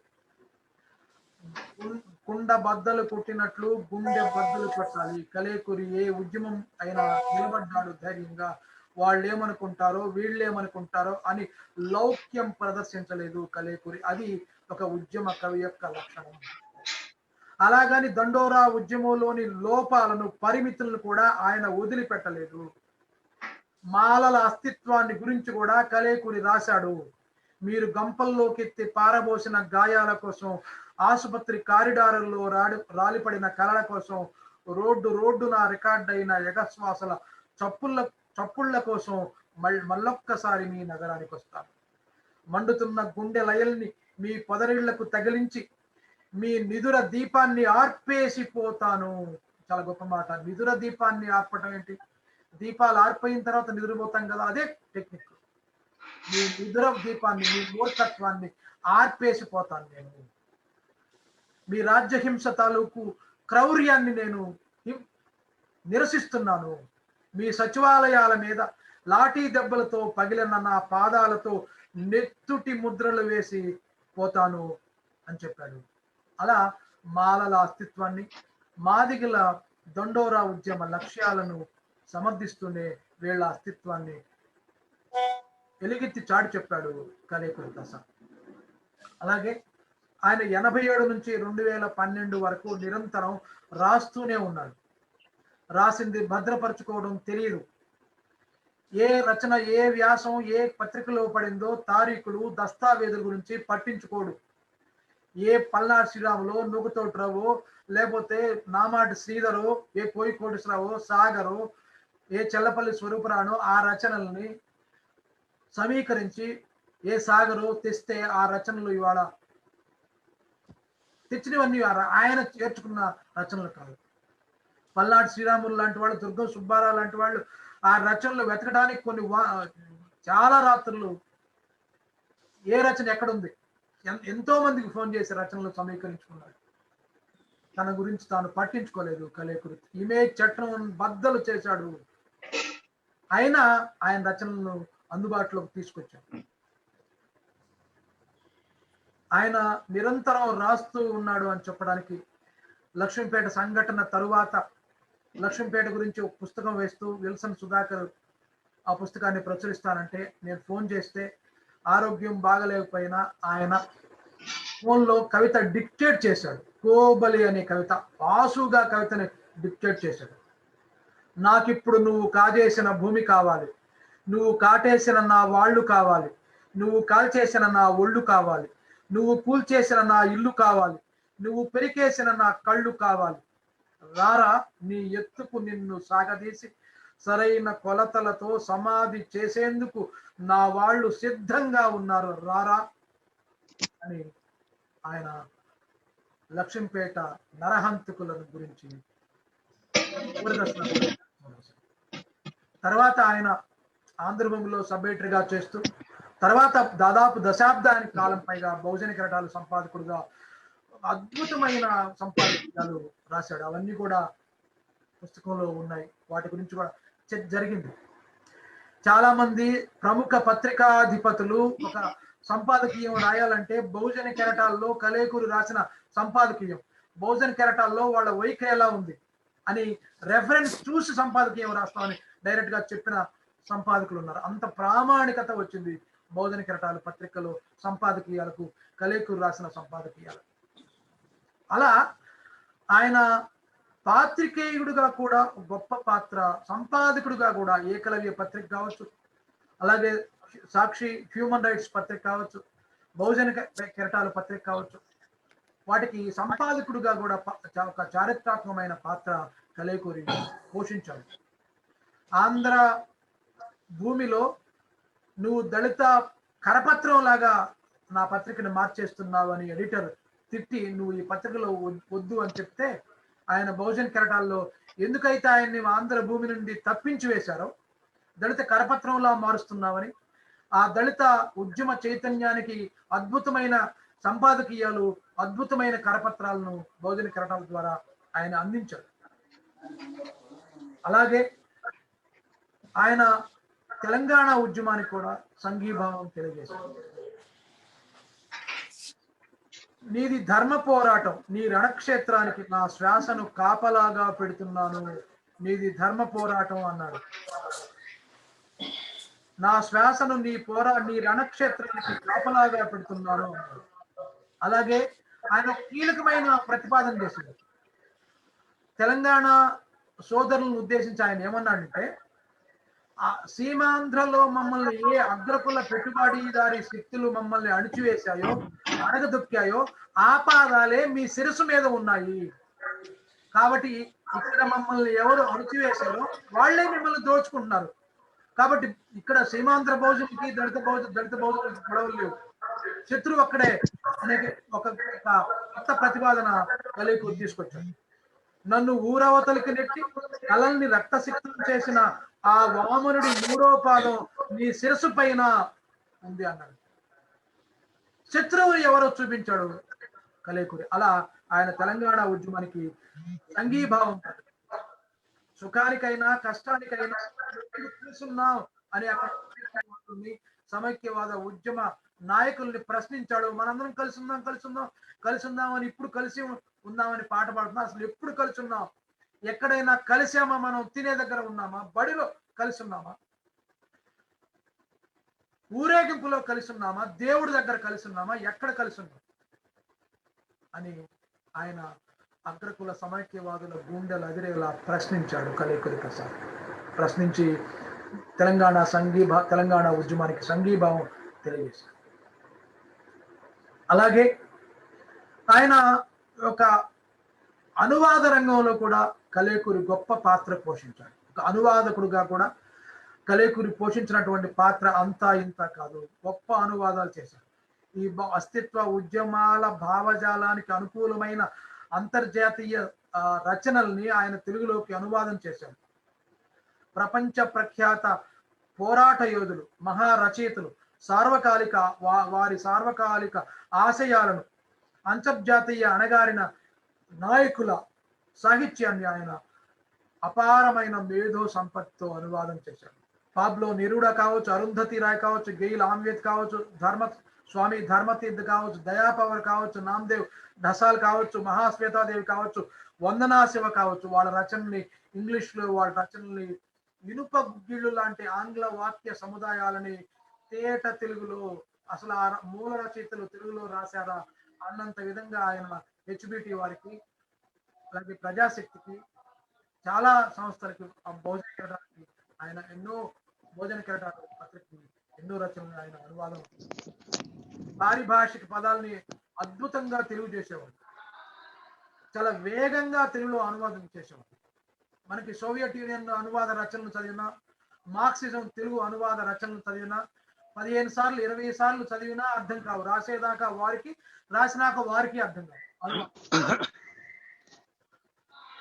కుండ బద్దలు కొట్టినట్లు గుండె బద్దలు కొట్టాలి. కలేకూరి ఏ ఉద్యమం అయినా నిలబడ్డాడు ధైర్యంగా. వాళ్ళేమనుకుంటారో వీళ్ళేమనుకుంటారో అని లౌక్యం ప్రదర్శించలేదు కలేకూరి. అది ఒక ఉద్యమ కవి యొక్క లక్షణం. అలాగని దండోరా ఉద్యమంలోని లోపాలను, పరిమితులను కూడా ఆయన వదిలిపెట్టలేదు. మాలల అస్తిత్వాన్ని గురించి కూడా కలేకూరి రాశాడు. మీరు గంపల్లోకెత్తి పారబోసిన గాయాల కోసం, ఆసుపత్రి కారిడారుల్లో రాలిపడిన కలల కోసం, రోడ్డున రికార్డైన ఎగశ్వాసల చప్పుళ్ళ కోసం మళ్ళొక్కసారి మీ నగరానికి వస్తాను. మండుతున్న గుండె లయల్ని మీ పొదరిళ్లకు తగిలించి మీ నిదుర దీపాన్ని ఆర్పేసిపోతాను. చాలా గొప్ప మాట. నిదుర దీపాన్ని ఆర్పటం ఏంటి? దీపాలు ఆర్పోయిన తర్వాత నిద్రపోతాం కదా, అదే టెక్నిక్. మీ నిదుర దీపాన్ని, మీ మూర్ఖత్వాన్ని ఆర్పేసిపోతాను నేను. మీ రాజ్యహింస తాలూకు క్రౌర్యాన్ని నేను నిరసిస్తున్నాను. మీ సచివాలయాల మీద లాఠీ దెబ్బలతో పగిలిన నా పాదాలతో నెత్తుటి ముద్రలు వేసి పోతాను అని చెప్పాడు. అలా మాలల అస్తిత్వాన్ని, మాదిగల దండోరా ఉద్యమ లక్ష్యాలను సమర్థిస్తూనే వీళ్ళ అస్తిత్వాన్ని ఎలుగెత్తి చాటి చెప్పాడు కలేకూరి ప్రసాద్. అలాగే ఆయన 87 నుంచి 2012 వరకు నిరంతరం రాస్తూనే ఉన్నాడు. రాసింది భద్రపరచుకోవడం తెలియదు. ఏ రచన, ఏ వ్యాసం ఏ పత్రికలో పడిందో తారీఖులు, దస్తావేజుల గురించి పట్టించుకోడు. ఏ పల్నాడు శ్రీరాములో, నుగుతోటిరావో, లేకపోతే నామాటి శ్రీధరో, ఏ కోయికోటేశ్వరరావో, సాగరో, ఏ చెల్లపల్లి స్వరూపరానో ఆ రచనల్ని సమీకరించి ఏ సాగరో తెస్తే ఆ రచనలు ఇవాళ తెచ్చినవన్నీ ఆయన చేర్చుకున్న రచనలు కాదు. పల్నాడు శ్రీరాములు లాంటి వాళ్ళు, దుర్గం సుబ్బారావు లాంటి వాళ్ళు ఆ రచనలు వెతకడానికి చాలా రాత్రులు ఏ రచన ఎక్కడుంది, ఎంతో మందికి ఫోన్ చేసి రచనలు సమీకరించుకున్నాడు. తన గురించి తాను పట్టించుకోలేదు కలేకూరి. ఇమేజ్ చట్టం బద్దలు చేశాడు, అయినా ఆయన రచనలను అందుబాటులోకి తీసుకొచ్చాడు. ఆయన నిరంతరం రాస్తూ ఉన్నాడు అని చెప్పడానికి లక్ష్మీపేట సంఘటన తరువాత లక్ష్మీపేట గురించి ఒక పుస్తకం వేస్తూ విల్సన్ సుధాకర్ ఆ పుస్తకాన్ని ప్రచురిస్తానంటే నేను ఫోన్ చేస్తే ఆరోగ్యం బాగలేకపోయినా ఆయన ఫోన్లో కవిత డిక్టేట్ చేశాడు. కోబలి అనే కవిత, పాసుగా కవితని డిక్టేట్ చేశాడు. నాకిప్పుడు నువ్వు కాజేసిన భూమి కావాలి, నువ్వు కాటేసిన నా వాళ్ళు కావాలి, నువ్వు కాల్చేసిన నా ఒళ్ళు కావాలి, నువ్వు కూల్చేసిన నా ఇల్లు కావాలి, నువ్వు పెరికేసిన నా కళ్ళు కావాలి, రారా నీ ఎత్తుకు నిన్ను సాగదీసి సరైన కొలతలతో సమాధి చేసేందుకు నా వాళ్ళు సిద్ధంగా ఉన్నారు, రారా అని ఆయన లక్ష్మీపేట నరహంతకులను గురించి. తర్వాత ఆయన ఆంధ్రభూమిలో సబ్ ఎడిటర్గా చేస్తూ తర్వాత దాదాపు దశాబ్దానికి కాలం పైగా బహుజన కెరటాల సంపాదకుడుగా అద్భుతమైన సంపాదకీయాలు రాశాడు. అవన్నీ కూడా పుస్తకంలో ఉన్నాయి, వాటి గురించి కూడా జరిగింది. చాలా మంది ప్రముఖ పత్రికాధిపతులు ఒక సంపాదకీయం రాయాలంటే బహుజన కెరటాల్లో కలేకూరి రాసిన సంపాదకీయం, బహుజన కెరటాల్లో వాళ్ళ వైఖరి ఎలా ఉంది అని రెఫరెన్స్ చూసి సంపాదకీయం రాస్తామని డైరెక్ట్ గా చెప్పిన సంపాదకులు ఉన్నారు. అంత ప్రామాణికత వచ్చింది బహుజన కెరటాలు పత్రికలో సంపాదకీయాలకు, కలేకూరి రాసిన సంపాదకీయాలు. అలా ఆయన పాత్రికేయుడుగా కూడా గొప్ప పాత్ర, సంపాదకుడుగా కూడా ఏకలవ్య పత్రిక కావచ్చు, అలాగే సాక్షి హ్యూమన్ రైట్స్ పత్రిక కావచ్చు, బహుజన కెరటాల పత్రిక కావచ్చు, వాటికి సంపాదకుడుగా కూడా ఒక చారిత్రాత్మకమైన పాత్ర కలేకూరి పోషించాడు. ఆంధ్ర భూమిలో నువ్వు దళిత కరపత్రం లాగా నా పత్రికను మార్చేస్తున్నావు అని ఎడిటర్ తిట్టి నువ్వు ఈ పత్రికలో వద్దు అని చెప్తే ఆయన బహుజన కెరటాల్లో ఎందుకైతే ఆయన్ని ఆంధ్ర భూమి నుండి తప్పించి వేశారో దళిత కరపత్రంలా మారుస్తున్నావని ఆ దళిత ఉద్యమ చైతన్యానికి అద్భుతమైన సంపాదకీయాలు, అద్భుతమైన కరపత్రాలను బహుజన కెరటాల ద్వారా ఆయన అందించారు. అలాగే ఆయన తెలంగాణ ఉద్యమానికి కూడా సంఘీభావం తెలియజేశారు. నీది ధర్మ పోరాటం, నీ రణక్షేత్రానికి నా శ్వాసను కాపలాగా పెడుతున్నాను, నీది ధర్మ పోరాటం అన్నాడు. నా శ్వాసను నీ రణక్షేత్రానికి కాపలాగా పెడుతున్నాను అన్నాడు. అలాగే ఆయన కీలకమైన ప్రతిపాదన చేశాడు. తెలంగాణ సోదరులను ఉద్దేశించి ఆయన ఏమన్నాడంటే, సీమాంధ్రలో మమ్మల్ని ఏ అగ్రకుల పెట్టుబడిదారి శక్తులు మమ్మల్ని అణిచివేశాయో, అణగదొక్కాయో ఆ పాదాలే మీ శిరస్సు మీద ఉన్నాయి. కాబట్టి ఇక్కడ మమ్మల్ని ఎవరు అణిచివేశారో వాళ్ళే మిమ్మల్ని దోచుకుంటున్నారు. కాబట్టి ఇక్కడ సీమాంధ్ర బహుజనులకి దళిత బహుజనులకి గొడవలు లేవు, శత్రువు అక్కడే అనే ఒక కొత్త ప్రతిపాదన కలేకూరి తీసుకొచ్చాడు. నన్ను ఊరవతలికి నెట్టి కలల్ని రక్తసిక్తం చేసిన ఆ వామనుడి మూడో పాదం నీ శిరస్సు పైన ఉంది అన్నాడు. శత్రువు ఎవరో చూపించాడు కలేకూరి. అలా ఆయన తెలంగాణ ఉద్యమానికి సంఘీభావం, సుఖానికైనా కష్టానికైనా తెలుసున్నాం అని అక్కడ సమైక్యవాద ఉద్యమ నాయకుల్ని ప్రశ్నించాడు. మనందరం కలిసి ఉందాం అని ఇప్పుడు కలిసి ఉందామని పాట పాడుతున్నాం. అసలు ఎప్పుడు కలిసి ఉన్నాం? ఎక్కడైనా కలిసామా? మనం తినే దగ్గర ఉన్నామా? బడిలో కలిసి ఉన్నామా? ఊరేగింపులో కలిసి ఉన్నామా? దేవుడి దగ్గర కలిసి ఉన్నామా? ఎక్కడ కలిసి ఉన్నాం అని ఆయన అగ్రకుల సమైక్యవాదుల గుండెలు అదిరేలా ప్రశ్నించాడు కలేకూరి ప్రసాద్. ప్రశ్నించి తెలంగాణ ఉద్యమానికి సంఘీభావం తెలియజేశాడు. అలాగే ఆయన ఒక అనువాద రంగంలో కూడా కలేకూరి గొప్ప పాత్ర పోషించాడు. ఒక అనువాదకుడుగా కూడా కలేకూరి పోషించినటువంటి పాత్ర అంతా ఇంత కాదు, గొప్ప అనువాదాలు చేశాడు. ఈ అస్తిత్వ ఉద్యమాల భావజాలానికి అనుకూలమైన అంతర్జాతీయ రచనల్ని ఆయన తెలుగులోకి అనువాదం చేశారు. ప్రపంచ ప్రఖ్యాత పోరాట యోధులు, మహారచయితలు, సార్వకాలిక వారి సార్వకాలిక ఆశయాలను, అంతర్జాతీయ అణగారిన నాయకుల సాహిత్యాన్ని ఆయన అపారమైన మేధో సంపత్తితో అనువాదం చేశాడు. పాబ్లో నెరూడా కావచ్చు, అరుంధతి రాయ్ కావచ్చు, గెయిల్ ఆమ్వేద్ కావచ్చు, స్వామి ధర్మతీర్థ్ కావచ్చు, దయాపవర్ కావచ్చు, నామ్దేవ్ ఢసాల్ కావచ్చు, మహాశ్వేతాదేవి కావచ్చు, వందనా శివ కావచ్చు, వాళ్ళ రచనల్ని ఇంగ్లీష్లో వాళ్ళ రచనల్ని ఇనుప గిళ్ళు లాంటి ఆంగ్ల వాక్య సముదాయాలని తేట తెలుగులో అసలు ఆ మూల రచయితలు తెలుగులో రాశారా అన్నంత విధంగా ఆయన హెచ్బిటి వారికి, అలాగే ప్రజాశక్తికి, చాలా సంస్థలకి భోజన కిరటానికి ఆయన ఎన్నో భోజన కిరటాలు పత్రికకి ఎన్నో రచనలు ఆయన అనువాదం, పారిభాషిక పదాలని అద్భుతంగా తెలుగు చేసేవాడు. చాలా వేగంగా తెలుగులో అనువాదం చేసేవాడు. మనకి సోవియట్ యూనియన్ అనువాద రచనలు చదివినా, మార్క్సిజం తెలుగు అనువాద రచనలు చదివినా 15 సార్లు 20 సార్లు చదివినా అర్థం కావు. రాసేదాకా వారికి, రాసినాక వారికి అర్థం కావు.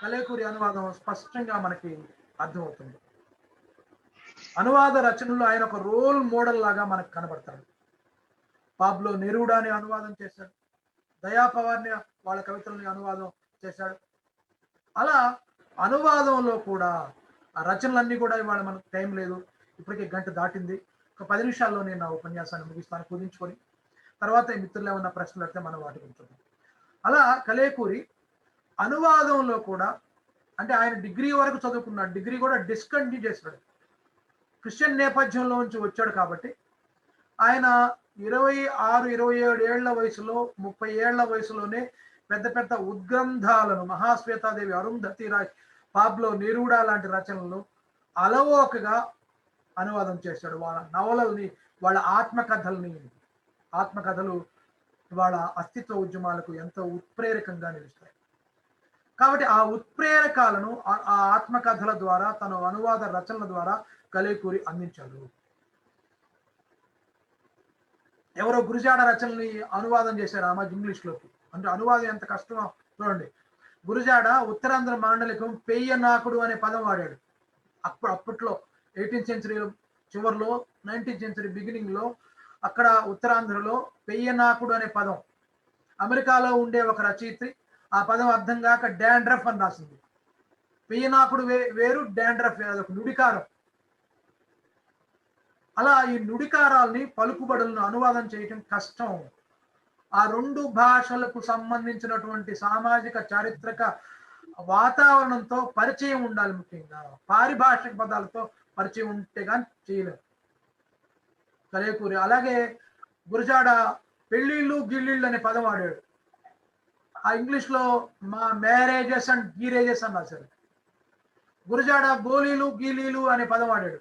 కలేకూరి అనువాదం స్పష్టంగా మనకి అర్థమవుతుంది. అనువాద రచనలు ఆయన ఒక రోల్ మోడల్ లాగా మనకు కనబడతాడు. పాబ్లో నెరూడాని అనువాదం చేశాడు, దయాపవార్ని వాళ్ళ కవితలని అనువాదం చేశాడు. అలా అనువాదంలో కూడా ఆ రచనలన్నీ కూడా ఇవాళ మనకు టైం లేదు, ఇప్పటికే గంట దాటింది. ఒక 10 నిమిషాల్లో నేను నా ఉపన్యాసాన్ని ముగిస్తాను కుదించుకొని. తర్వాత ఈ మిత్రులు ఏమన్నా ప్రశ్నలు అయితే మనం వాటి గురించి చూద్దాం. అలా కలేకూరి అనువాదంలో కూడా, అంటే ఆయన డిగ్రీ వరకు చదువుకున్నాడు, డిగ్రీ కూడా డిస్కంటిన్యూ చేశాడు. క్రిస్టియన్ నేపథ్యంలో నుంచి వచ్చాడు కాబట్టి ఆయన 26, 27 ఏళ్ల వయసులో, 30 ఏళ్ల వయసులోనే పెద్ద పెద్ద ఉద్గ్రంథాలను, మహాశ్వేతాదేవి, అరుంధతి రాయ్, పాబ్లో నెరూడా లాంటి రచనలను అలవోకగా అనువాదం చేశాడు. వాళ్ళ నవలల్ని, వాళ్ళ ఆత్మకథలు వాళ్ళ అస్తిత్వ ఉద్యమాలకు ఎంతో ఉత్ప్రేరకంగా నిలుస్తాయి. కాబట్టి ఆ ఉత్ప్రేరకాలను ఆ ఆత్మకథల ద్వారా, తన అనువాద రచనల ద్వారా కలేకూరి అందించాడు. ఎవరో గురుజాడ రచనల్ని అనువాదం చేశారు ఆ మధ్య ఇంగ్లీష్లోకి. అంటే అనువాదం ఎంత కష్టమో చూడండి. గురుజాడ ఉత్తరాంధ్ర మాండలికం పెయ్యనాకుడు అనే పదం వాడాడు. అప్పట్లో 18th సెంచరీ చివరిలో, 19th సెంచరీ బిగినింగ్ లో అక్కడ ఉత్తరాంధ్రలో పెయ్యనాకుడు అనే పదం, అమెరికాలో ఉండే ఒక రచయిత్రి ఆ పదం అర్థం కాక డాండ్రఫ్ అని రాసింది. పెయ్యనాకుడు వేరు, డాండ్రఫ్ వేరు, అదొక నుడికారం. అలా ఈ నుడికారాల్ని, పలుకుబడులను అనువాదం చేయటం కష్టం. ఆ 2 భాషలకు సంబంధించినటువంటి సామాజిక చారిత్రక వాతావరణంతో పరిచయం ఉండాలి. ముఖ్యంగా పారిభాషిక పదాలతో పరిచయం ఉంటే కానీ చేయలేరు కలేకూరి. అలాగే గురజాడ పెళ్ళిళ్ళు గిళ్ళిళ్ళు అనే పదం వాడాడు. ఆ ఇంగ్లీష్ లో మా మ్యారేజెస్ అండ్ గీరేజెస్ అని రాశారు. గురజాడ గోలీలు గీలీలు అనే పదం వాడాడు.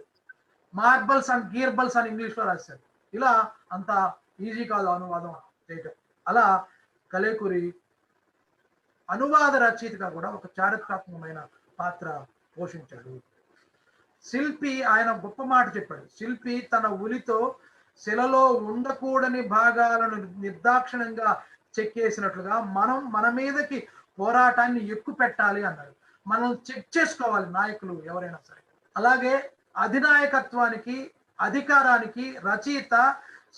మార్బల్స్ అండ్ గీర్బల్స్ అని ఇంగ్లీష్ లో రాశారు. ఇలా అంత ఈజీ కాదు అనువాదం చేయటం. అలా కలేకూరి అనువాద రచయితగా కూడా ఒక చారిత్రాత్మకమైన పాత్ర పోషించాడు. శిల్పి ఆయన గొప్ప మాట చెప్పాడు. శిల్పి తన ఉలితో శిలలో ఉండకూడని భాగాలను నిర్దాక్షిణంగా చెక్కేసినట్లుగా మనం మన మీదకి పోరాటాన్ని ఎక్కువ పెట్టాలి అన్నాడు. మనం చెక్ చేసుకోవాలి నాయకులు ఎవరైనా సరే. అలాగే అధినాయకత్వానికి, అధికారానికి రచయిత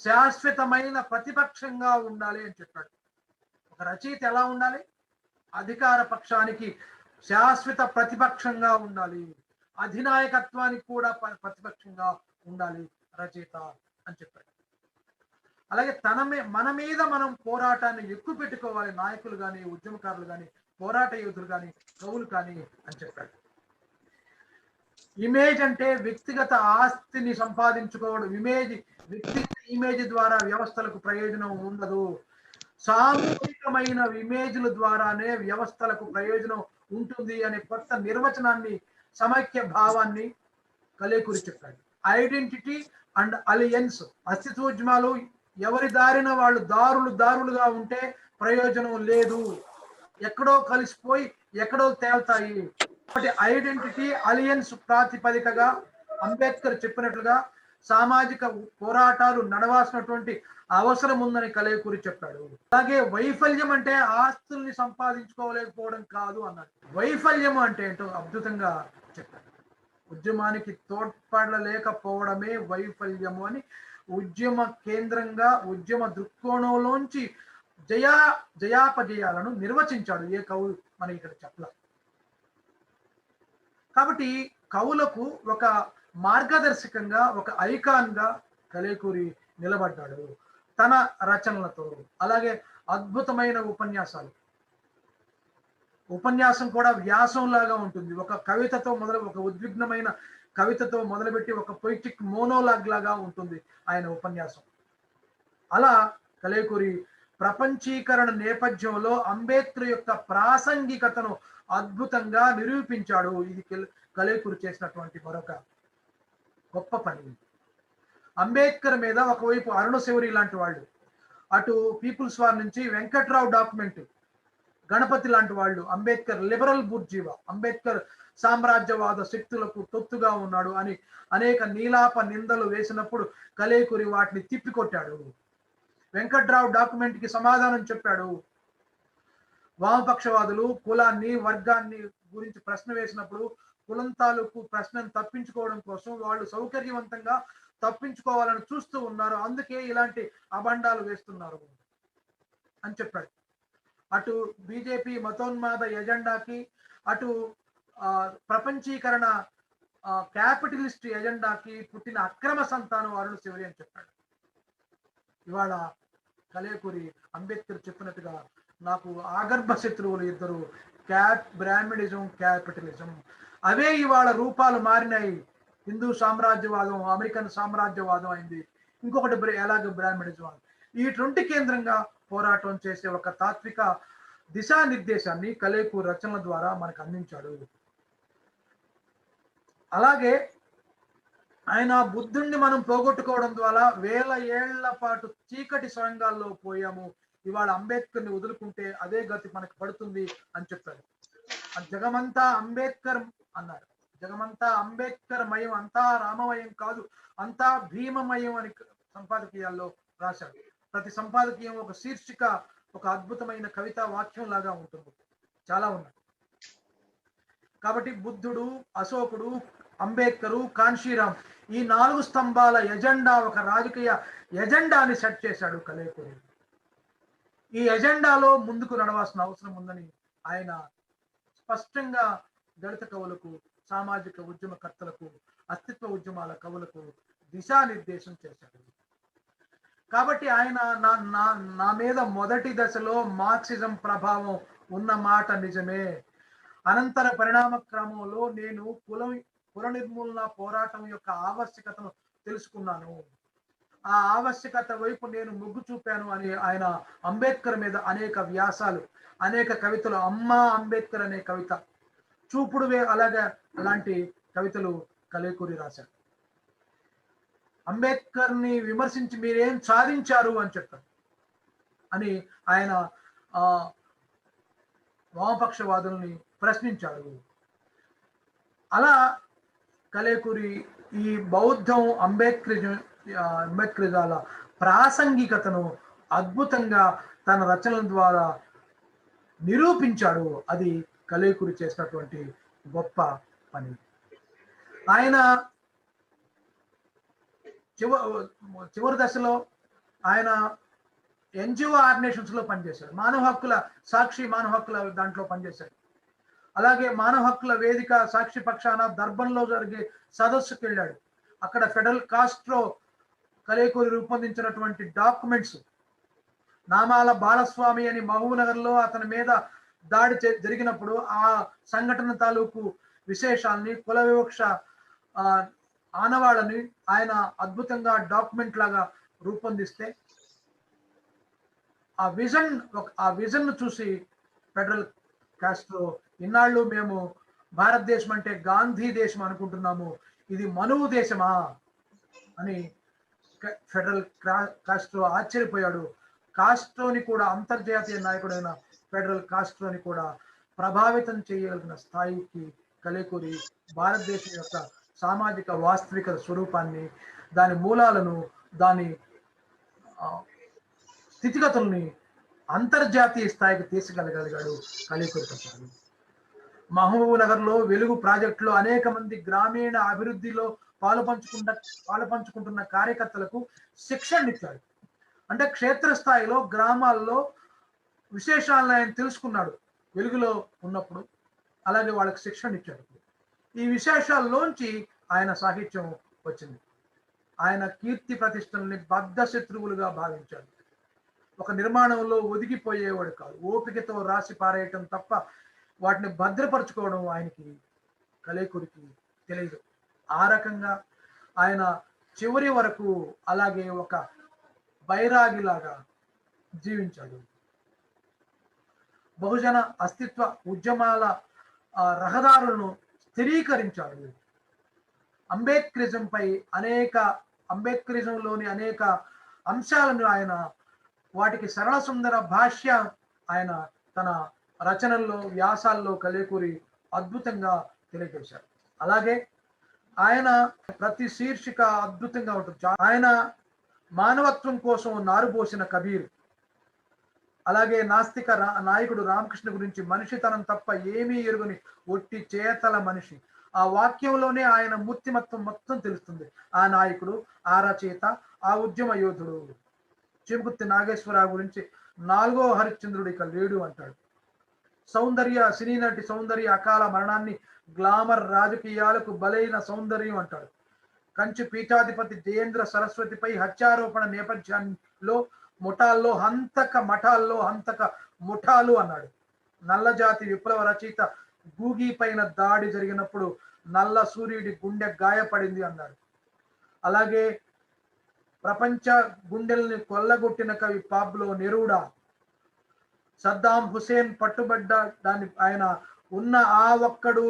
శాశ్వతమైన ప్రతిపక్షంగా ఉండాలి అని చెప్పాడు. ఒక రచయిత ఎలా ఉండాలి? అధికార పక్షానికి శాశ్వత ప్రతిపక్షంగా ఉండాలి, అధినాయకత్వానికి కూడా ప్రతిపక్షంగా ఉండాలి రచయిత అని చెప్పాడు. అలాగే మన మీద మనం పోరాటాన్ని ఎక్కువ పెట్టుకోవాలి, నాయకులు కానీ, ఉద్యమకారులు కానీ, పోరాట యోధులు కానీ, కవులు కానీ అని చెప్పాడు. ఇమేజ్ అంటే వ్యక్తిగత ఆస్తిని సంపాదించుకోవడం. వ్యక్తిగత ఇమేజ్ ద్వారా వ్యవస్థలకు ప్రయోజనం ఉండదు. సామూహికమైన ఇమేజ్ల ద్వారానే వ్యవస్థలకు ప్రయోజనం ఉంటుంది అనే కొత్త నిర్వచనాన్ని, సమైక్య భావాన్ని కలేకూరి చెప్పాడు. Identity and alliance. అస్తిత్వోద్యమాలు ఎవరి దారిన వాళ్ళు దారులుగా ఉంటే ప్రయోజనం లేదు, ఎక్కడో కలిసిపోయి ఎక్కడో తేల్తాయి. కాబట్టి ఐడెంటిటీ అలియన్స్ ప్రాతిపదికగా అంబేద్కర్ చెప్పినట్లుగా సామాజిక పోరాటాలు నడవాల్సినటువంటి అవసరం ఉందని కలేకూరి చెప్పాడు. అలాగే వైఫల్యం అంటే ఆస్తుల్ని సంపాదించుకోలేకపోవడం కాదు అన్నాడు. వైఫల్యం అంటే ఏంటో అద్భుతంగా చెప్పాడు. ఉద్యమానికి తోడ్పడలేకపోవడమే వైఫల్యము అని ఉద్యమ కేంద్రంగా ఉద్యమ దృక్కోణంలోంచి జయాపజయాలను నిర్వచించాడు. ఏ కవు మనకి ఇక్కడ చెప్పలేదు. కాబట్టి కవులకు ఒక మార్గదర్శకంగా, ఒక ఐకాన్ గా కలేకూరి నిలబడ్డాడు తన రచనలతో. అలాగే అద్భుతమైన ఉపన్యాసాలు. ఉపన్యాసం కూడా వ్యాసం లాగా ఉంటుంది. ఒక కవితతో ఒక ఉద్విగ్నమైన కవితతో మొదలుపెట్టి ఒక పొయిటిక్ మోనోలాగ్ లాగా ఉంటుంది ఆయన ఉపన్యాసం. అలా కలేకూరి ప్రపంచీకరణ నేపథ్యంలో అంబేద్కర్ యొక్క ప్రాసంగికతను అద్భుతంగా నిరూపించాడు. ఇది కలేకూరి చేసినటువంటి మరొక గొప్ప పని. అంబేద్కర్ మీద ఒకవైపు అరుణ శౌరి లాంటి వాళ్ళు, అటు పీపుల్స్ వార్ నుంచి వెంకట్రావు డాక్యుమెంట్, గణపతి లాంటి వాళ్ళు అంబేద్కర్ లిబరల్ బుర్జీవా, అంబేద్కర్ సామ్రాజ్యవాద శక్తులకు తొత్తుగా ఉన్నాడు అని అనేక నీలాప నిందలు వేసినప్పుడు కలేకూరి వాటిని తిప్పికొట్టాడు. వెంకట్రావు డాక్యుమెంట్ కి సమాధానం చెప్పాడు. వామపక్షవాదులు కులాన్ని వర్గాన్ని గురించి ప్రశ్న వేసినప్పుడు కులం తాలూకు ప్రశ్నను తప్పించుకోవడం కోసం వాళ్ళు సౌకర్యవంతంగా తప్పించుకోవాలని చూస్తూ ఉన్నారు, అందుకే ఇలాంటి అబండాలు వేస్తున్నారు అని చెప్పాడు. అటు బీజేపీ మతోన్మాద ఎజెండాకి, అటు ప్రపంచీకరణ క్యాపిటలిస్ట్ ఎజెండాకి పుట్టిన అక్రమ సంతానం అరుణ శౌరి అని చెప్పాడు. ఇవాళ కలేకూరి అంబేద్కర్ చెప్పినట్టుగా నాకు ఆగర్భ శత్రువులు ఇద్దరు, బ్రాహ్మణిజం, క్యాపిటలిజం. అవే ఇవాళ రూపాలు మారినాయి. హిందూ సామ్రాజ్యవాదం అమెరికన్ సామ్రాజ్యవాదం అయింది, ఇంకొకటి ఎలాగ బ్రాహ్మణిజం. వీటి కేంద్రంగా పోరాటం చేసే ఒక తాత్విక దిశానిర్దేశాన్ని కలేకూరి రచనల ద్వారా మనకు అందించాడు. అలాగే ఆయన బుద్ధుణ్ణి మనం పోగొట్టుకోవడం ద్వారా వేల ఏళ్ల పాటు చీకటి సొరంగాల్లో పోయాము, ఇవాళ అంబేద్కర్ని వదులుకుంటే అదే గతి మనకు పడుతుంది అని చెప్పాడు. జగమంతా అంబేద్కర్ అన్నారు. జగమంతా అంబేద్కర్ మయం, అంతా రామమయం కాదు, అంతా భీమమయం అని సంపాదకీయాల్లో రాశాడు. ప్రతి సంపాదకీయం ఒక శీర్షిక, ఒక అద్భుతమైన కవితా వాక్యం లాగా ఉంటుంది. చాలా ఉన్నాయి. కాబట్టి బుద్ధుడు, అశోకుడు, అంబేద్కరు, కాన్షీరాం, ఈ 4 స్తంభాల ఎజెండా ఒక రాజకీయ ఎజెండాని సెట్ చేశాడు కలేకూరి. ఈ ఎజెండాలో ముందుకు నడవాల్సిన అవసరం ఉందని ఆయన స్పష్టంగా దళిత కవులకు, సామాజిక ఉద్యమకర్తలకు, అస్తిత్వ ఉద్యమాల కవులకు దిశానిర్దేశం చేశాడు. కాబట్టి ఆయన నా మీద మొదటి దశలో మార్క్సిజం ప్రభావం ఉన్న మాట నిజమే. అనంతర పరిణామ క్రమంలో నేను కుల నిర్మూలన పోరాటం యొక్క ఆవశ్యకతను తెలుసుకున్నాను, ఆ ఆవశ్యకత వైపు నేను మొగ్గు చూపాను అని ఆయన అంబేద్కర్ మీద అనేక వ్యాసాలు, అనేక కవితలు, అమ్మా అంబేద్కర్ అనే కవిత, చూపుడువే అలాంటి కవితలు కలేకూరి రాశారు. అంబేద్కర్ ని విమర్శించి మీరేం సాధించారు అని చెప్పారు అని ఆయన వామపక్షవాదుల్ని ప్రశ్నించాడు. అలా కలేకూరి ఈ బౌద్ధం అంబేద్కరిజాల ప్రాసంగికతను అద్భుతంగా తన రచనల ద్వారా నిరూపించాడు. అది కలేకూరి చేసినటువంటి గొప్ప పని. ఆయన చివరి దశలో ఆయన ఎన్జిఓ ఆర్గనైజేషన్స్ లో పనిచేశాడు. మానవ హక్కుల సాక్షి, మానవ హక్కుల దాంట్లో పనిచేశాడు. అలాగే మానవ హక్కుల వేదిక సాక్షి పక్షాన దర్బన్లో జరిగే సదస్సుకు వెళ్ళాడు. అక్కడ ఫెడరల్ కాస్ట్రో కలేకూరి రూపొందించినటువంటి డాక్యుమెంట్స్, నామాల బాలస్వామి అని మహబూబ్నగర్ లో అతని మీద దాడి జరిగినప్పుడు ఆ సంఘటన తాలూకు విశేషాల్ని, కుల వివక్ష ఆనవాళ్ళని ఆయన అద్భుతంగా డాక్యుమెంట్ లాగా రూపొందిస్తే ఆ విజన్ చూసి ఫెడరల్ కాస్ట్రో, ఇన్నాళ్ళు మేము భారతదేశం అంటే గాంధీ దేశం అనుకుంటున్నాము, ఇది మనువు దేశమా అని ఫెడరల్ కాస్ట్రో ఆశ్చర్యపోయాడు. కాస్ట్రోని కూడా, అంతర్జాతీయ నాయకుడైన ఫెడరల్ కాస్ట్రోని కూడా ప్రభావితం చేయగలిగిన స్థాయికి కలేకూరి భారతదేశం యొక్క సామాజిక వాస్తవిక స్వరూపాన్ని, దాని మూలాలను, దాని స్థితిగతుల్ని అంతర్జాతీయ స్థాయికి తీసుకెళ్ళగలిగాడు కలీకూరి ప్రసాద్. మహబూబ్ నగర్ లో వెలుగు ప్రాజెక్టులో అనేక మంది గ్రామీణ అభివృద్ధిలో పాలు పంచుకుంటున్న కార్యకర్తలకు శిక్షణ ఇచ్చాడు. అంటే క్షేత్రస్థాయిలో గ్రామాల్లో విశేషాలను ఆయన తెలుసుకున్నాడు వెలుగులో ఉన్నప్పుడు. అలాగే వాళ్ళకి శిక్షణ ఇచ్చాడు. ఈ విశేషాల్లోంచి ఆయన సాహిత్యం వచ్చింది. ఆయన కీర్తి ప్రతిష్టల్ని బద్ధ శత్రువులుగా భావించాడు. ఒక నిర్మాణంలో ఒదిగిపోయేవాడు కాదు. ఓపికతో రాసి పారేయటం తప్ప వాటిని భద్రపరచుకోవడం ఆయనకి, కలేకూరికి తెలియదు. ఆ రకంగా ఆయన చివరి వరకు అలాగే ఒక బైరాగిలాగా జీవించాడు. బహుజన అస్తిత్వ ఉద్యమాల రహదారులను స్థిరీకరించాడు. అంబేద్కరిజంలోని అనేక అంశాలను ఆయన, వాటికి సరళ సుందర భాష్య ఆయన తన రచనల్లో, వ్యాసాల్లో కలేకూరి అద్భుతంగా తెలియజేశారు. అలాగే ఆయన ప్రతి శీర్షిక అద్భుతంగా ఉంటుంది. ఆయన మానవత్వం కోసం నారుబోసిన కబీర్, అలాగే నాస్తిక నాయకుడు రామకృష్ణ గురించి మనిషితనం తప్ప ఏమీ ఎరుగని ఒట్టి చేతల మనిషి. ఆ వాక్యంలోనే ఆయన మూర్తిమత్వం మొత్తం తెలుస్తుంది. ఆ నాయకుడు, ఆ రచయిత, ఆ ఉద్యమ యోధుడు. చిముకుర్తి నాగేశ్వరరావు గురించి 4వ హరిశ్చంద్రుడు ఇక లేడు అంటాడు. సినీ నటి సౌందర్య అకాల మరణాన్ని గ్లామర్ రాజకీయాలకు బలైన సౌందర్యం అంటాడు. కంచి పీఠాధిపతి జయేంద్ర సరస్వతిపై హత్యారోపణ నేపథ్యంలో హంతక ముఠాలు అన్నాడు. నల్లజాతి విప్లవ రచయిత గూగి పైన దాడి జరిగినప్పుడు నల్ల సూర్యుడి గుండె గాయపడింది అన్నాడు. అలాగే ప్రపంచ గుండెల్ని కొల్లగొట్టిన కవి పాబ్లో నెరూడా, సద్దాం హుసేన్ పట్టుబడ్డ దాన్ని ఆయన ఉన్న ఆ ఒక్కడు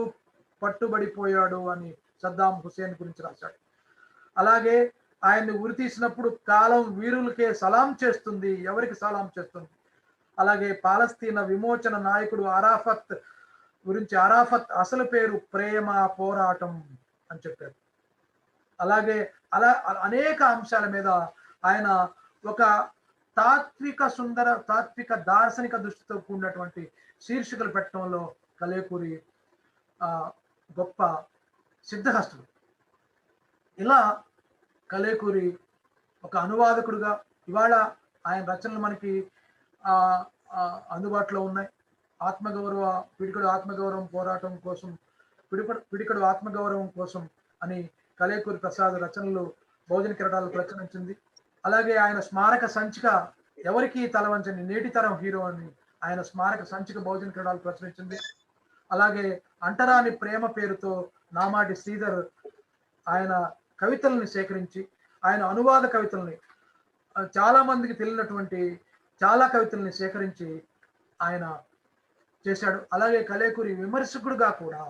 పట్టుబడిపోయాడు అని సద్దాం హుసేన్ గురించి రాశాడు. అలాగే ఆయన్ని ఉరి తీసినప్పుడు కాలం వీరులకే సలాం చేస్తుంది, ఎవరికి సలాం చేస్తుంది. అలాగే పాలస్తీనా విమోచన నాయకుడు అరాఫత్ గురించి, అరాఫత్ అసలు పేరు ప్రేమ పోరాటం అని చెప్పారు. అలాగే అనేక అంశాల మీద ఆయన ఒక తాత్విక దార్శనిక దృష్టితో కూడినటువంటి శీర్షికలు పెట్టడంలో కలేకూరి గొప్ప సిద్ధహస్తుడు. ఇలా కలేకూరి ఒక అనువాదకుడుగా ఇవాళ ఆయన రచనలు మనకి అందుబాటులో ఉన్నాయి. పిడికడు ఆత్మగౌరవం పోరాటం కోసం, పిడికడు ఆత్మగౌరవం కోసం అని కలేకూరి ప్రసాద్ రచనలు బహుజన కిరటాలు ప్రచురించింది. అలాగే ఆయన స్మారక సంచిక ఎవరికి తలవంచని నేటి తరం హీరో అని ఆయన స్మారక సంచిక బహుజన కిరటాలు ప్రచురించింది. అలాగే అంటరాని ప్రేమ పేరుతో నామాటి శ్రీధర్ ఆయన కవితల్ని సేకరించి, ఆయన అనువాద కవితల్ని, చాలా మందికి తెలియనటువంటి చాలా కవితల్ని సేకరించి ఆయన చేశాడు. అలాగే కలేకూరి విమర్శకుడుగా కూడా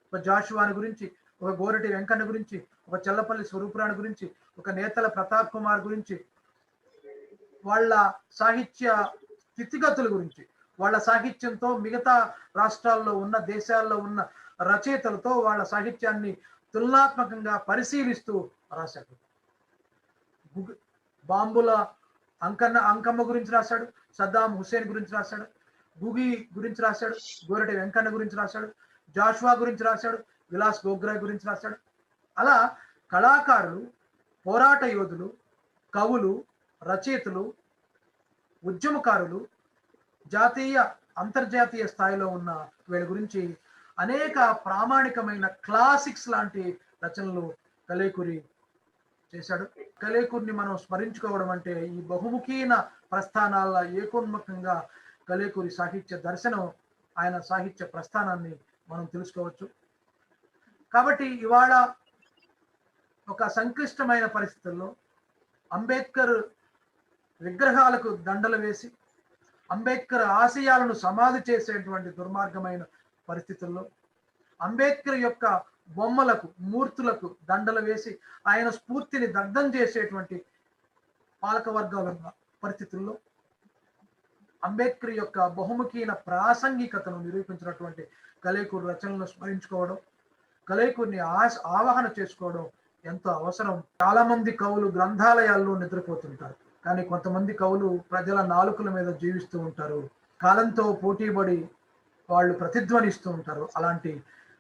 ఒక జాషువాని గురించి, ఒక గోరటి వెంకన్న గురించి, ఒక చెల్లపల్లి స్వరూపురాణి గురించి, ఒక నేతల ప్రతాప్ కుమార్ గురించి, వాళ్ళ సాహిత్య స్థితిగతుల గురించి, వాళ్ళ సాహిత్యంతో మిగతా రాష్ట్రాల్లో ఉన్న, దేశాల్లో ఉన్న రచయితలతో వాళ్ళ సాహిత్యాన్ని తులనాత్మకంగా పరిశీలిస్తూ రాశాడు. బాంబుల అంకమ్మ గురించి రాశాడు, సద్దాం హుసేన్ గురించి రాశాడు, గుగి గురించి రాశాడు, గోరటి వెంకన్న గురించి రాశాడు, జాషువా గురించి రాశాడు, విలాస్ గోగ్రాయ్ గురించి రాశాడు. అలా కళాకారులు, పోరాట యోధులు, కవులు, రచయితలు, ఉద్యమకారులు, జాతీయ అంతర్జాతీయ స్థాయిలో ఉన్న వీళ్ళ గురించి అనేక ప్రామాణికమైన క్లాసిక్స్ లాంటి రచనలు కలేకూరి చేశాడు. కలేకూరిని మనం స్మరించుకోవడం అంటే ఈ బహుముఖీన ప్రస్థానాల ఏకోన్ముఖంగా కలేకూరి సాహిత్య దర్శనం, ఆయన సాహిత్య ప్రస్థానాన్ని మనం తెలుసుకోవచ్చు. కాబట్టి ఇవాళ ఒక సంక్లిష్టమైన పరిస్థితుల్లో అంబేద్కర్ విగ్రహాలకు దండలు వేసి అంబేద్కర్ ఆశయాలను సమాధి చేసేటువంటి దుర్మార్గమైన పరిస్థితుల్లో, అంబేద్కర్ యొక్క బొమ్మలకు, మూర్తులకు దండలు వేసి ఆయన స్ఫూర్తిని దగ్ధం చేసేటువంటి పాలకవర్గాల పరిస్థితుల్లో అంబేద్కర్ యొక్క బహుముఖీన ప్రాసంగికతను నిరూపించినటువంటి కలేకూరి రచనలను స్మరించుకోవడం, కలైకూరిని ఆవాహన చేసుకోవడం ఎంతో అవసరం. చాలా మంది కవులు గ్రంథాలయాల్లో నిద్రపోతుంటారు, కానీ కొంతమంది కవులు ప్రజల నాలుకల మీద జీవిస్తూ ఉంటారు. కాలంతో పోటీపడి వాళ్ళు ప్రతిధ్వనిస్తూ ఉంటారు. అలాంటి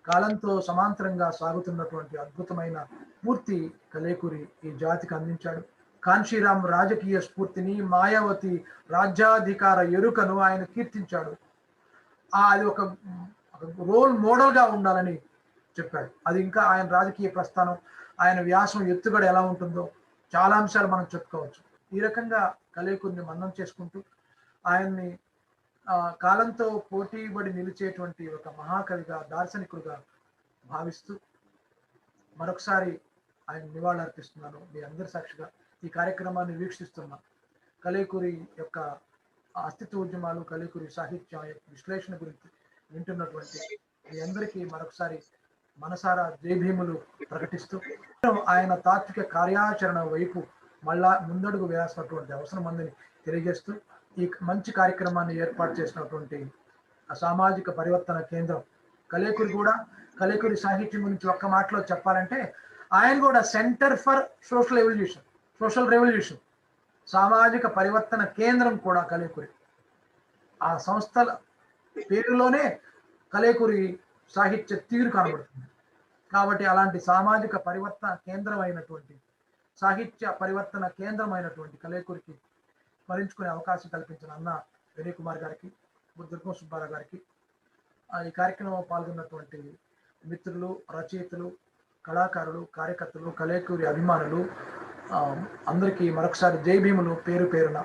కాలంతో సమాంతరంగా సాగుతున్నటువంటి అద్భుతమైన స్ఫూర్తి కలేకూరి ఈ జాతికి అందించాడు. కాన్షీరాం రాజకీయ స్ఫూర్తిని, మాయావతి రాజ్యాధికార ఎరుకను ఆయన కీర్తించాడు. అది ఒక రోల్ మోడల్ గా ఉండాలని చెప్పాడు. అది ఇంకా ఆయన రాజకీయ ప్రస్థానం, ఆయన వ్యాసం ఎత్తుగడ ఎలా ఉంటుందో చాలా అంశాలు మనం చెప్పుకోవచ్చు. ఈ రకంగా కలేకూరిని మన్నం చేసుకుంటూ ఆయన్ని కాలంతో పోటీపడి నిలిచేటువంటి ఒక మహాకవిగా, దార్శనికుడుగా భావిస్తూ మరొకసారి ఆయన నివాళులర్పిస్తున్నాను మీ అందరి సాక్షిగా. ఈ కార్యక్రమాన్ని వీక్షిస్తున్న కలేకూరి యొక్క అస్తిత్వ ఉద్యమాలు, కలేకూరి సాహిత్యం విశ్లేషణ గురించి వింటున్నటువంటి మీ అందరికీ మరొకసారి మనసారా జయభీములు ప్రకటిస్తూ ఆయన తాత్విక కార్యాచరణ వైపు మళ్ళా ముందడుగు వేయాల్సినటువంటి అవసరం ఉందని తెలియజేస్తూ ఈ మంచి కార్యక్రమాన్ని ఏర్పాటు చేసినటువంటి సామాజిక పరివర్తన కేంద్రం కలేకూరి కూడా, కలేకూరి సాహిత్యం గురించి ఒక్క మాటలో చెప్పాలంటే ఆయన కూడా సెంటర్ ఫర్ సోషల్ రెవల్యూషన్ సామాజిక పరివర్తన కేంద్రం కూడా కలేకూరి. ఆ సంస్థల పేరులోనే కలేకూరి సాహిత్య తీరు కనబడుతుంది. కాబట్టి అలాంటి సామాజిక పరివర్తన కేంద్రం అయినటువంటి, సాహిత్య పరివర్తన కేంద్రం అయినటువంటి కలేకూరికి స్మరించుకునే అవకాశం కల్పించిన అన్న వినయ్ కుమార్ గారికి, దుర్గం సుబ్బారావు గారికి, ఈ కార్యక్రమంలో పాల్గొన్నటువంటి మిత్రులు, రచయితలు, కళాకారులు, కార్యకర్తలు, కలేకూరి అభిమానులు అందరికీ మరొకసారి జై భీములు పేరు పేరున.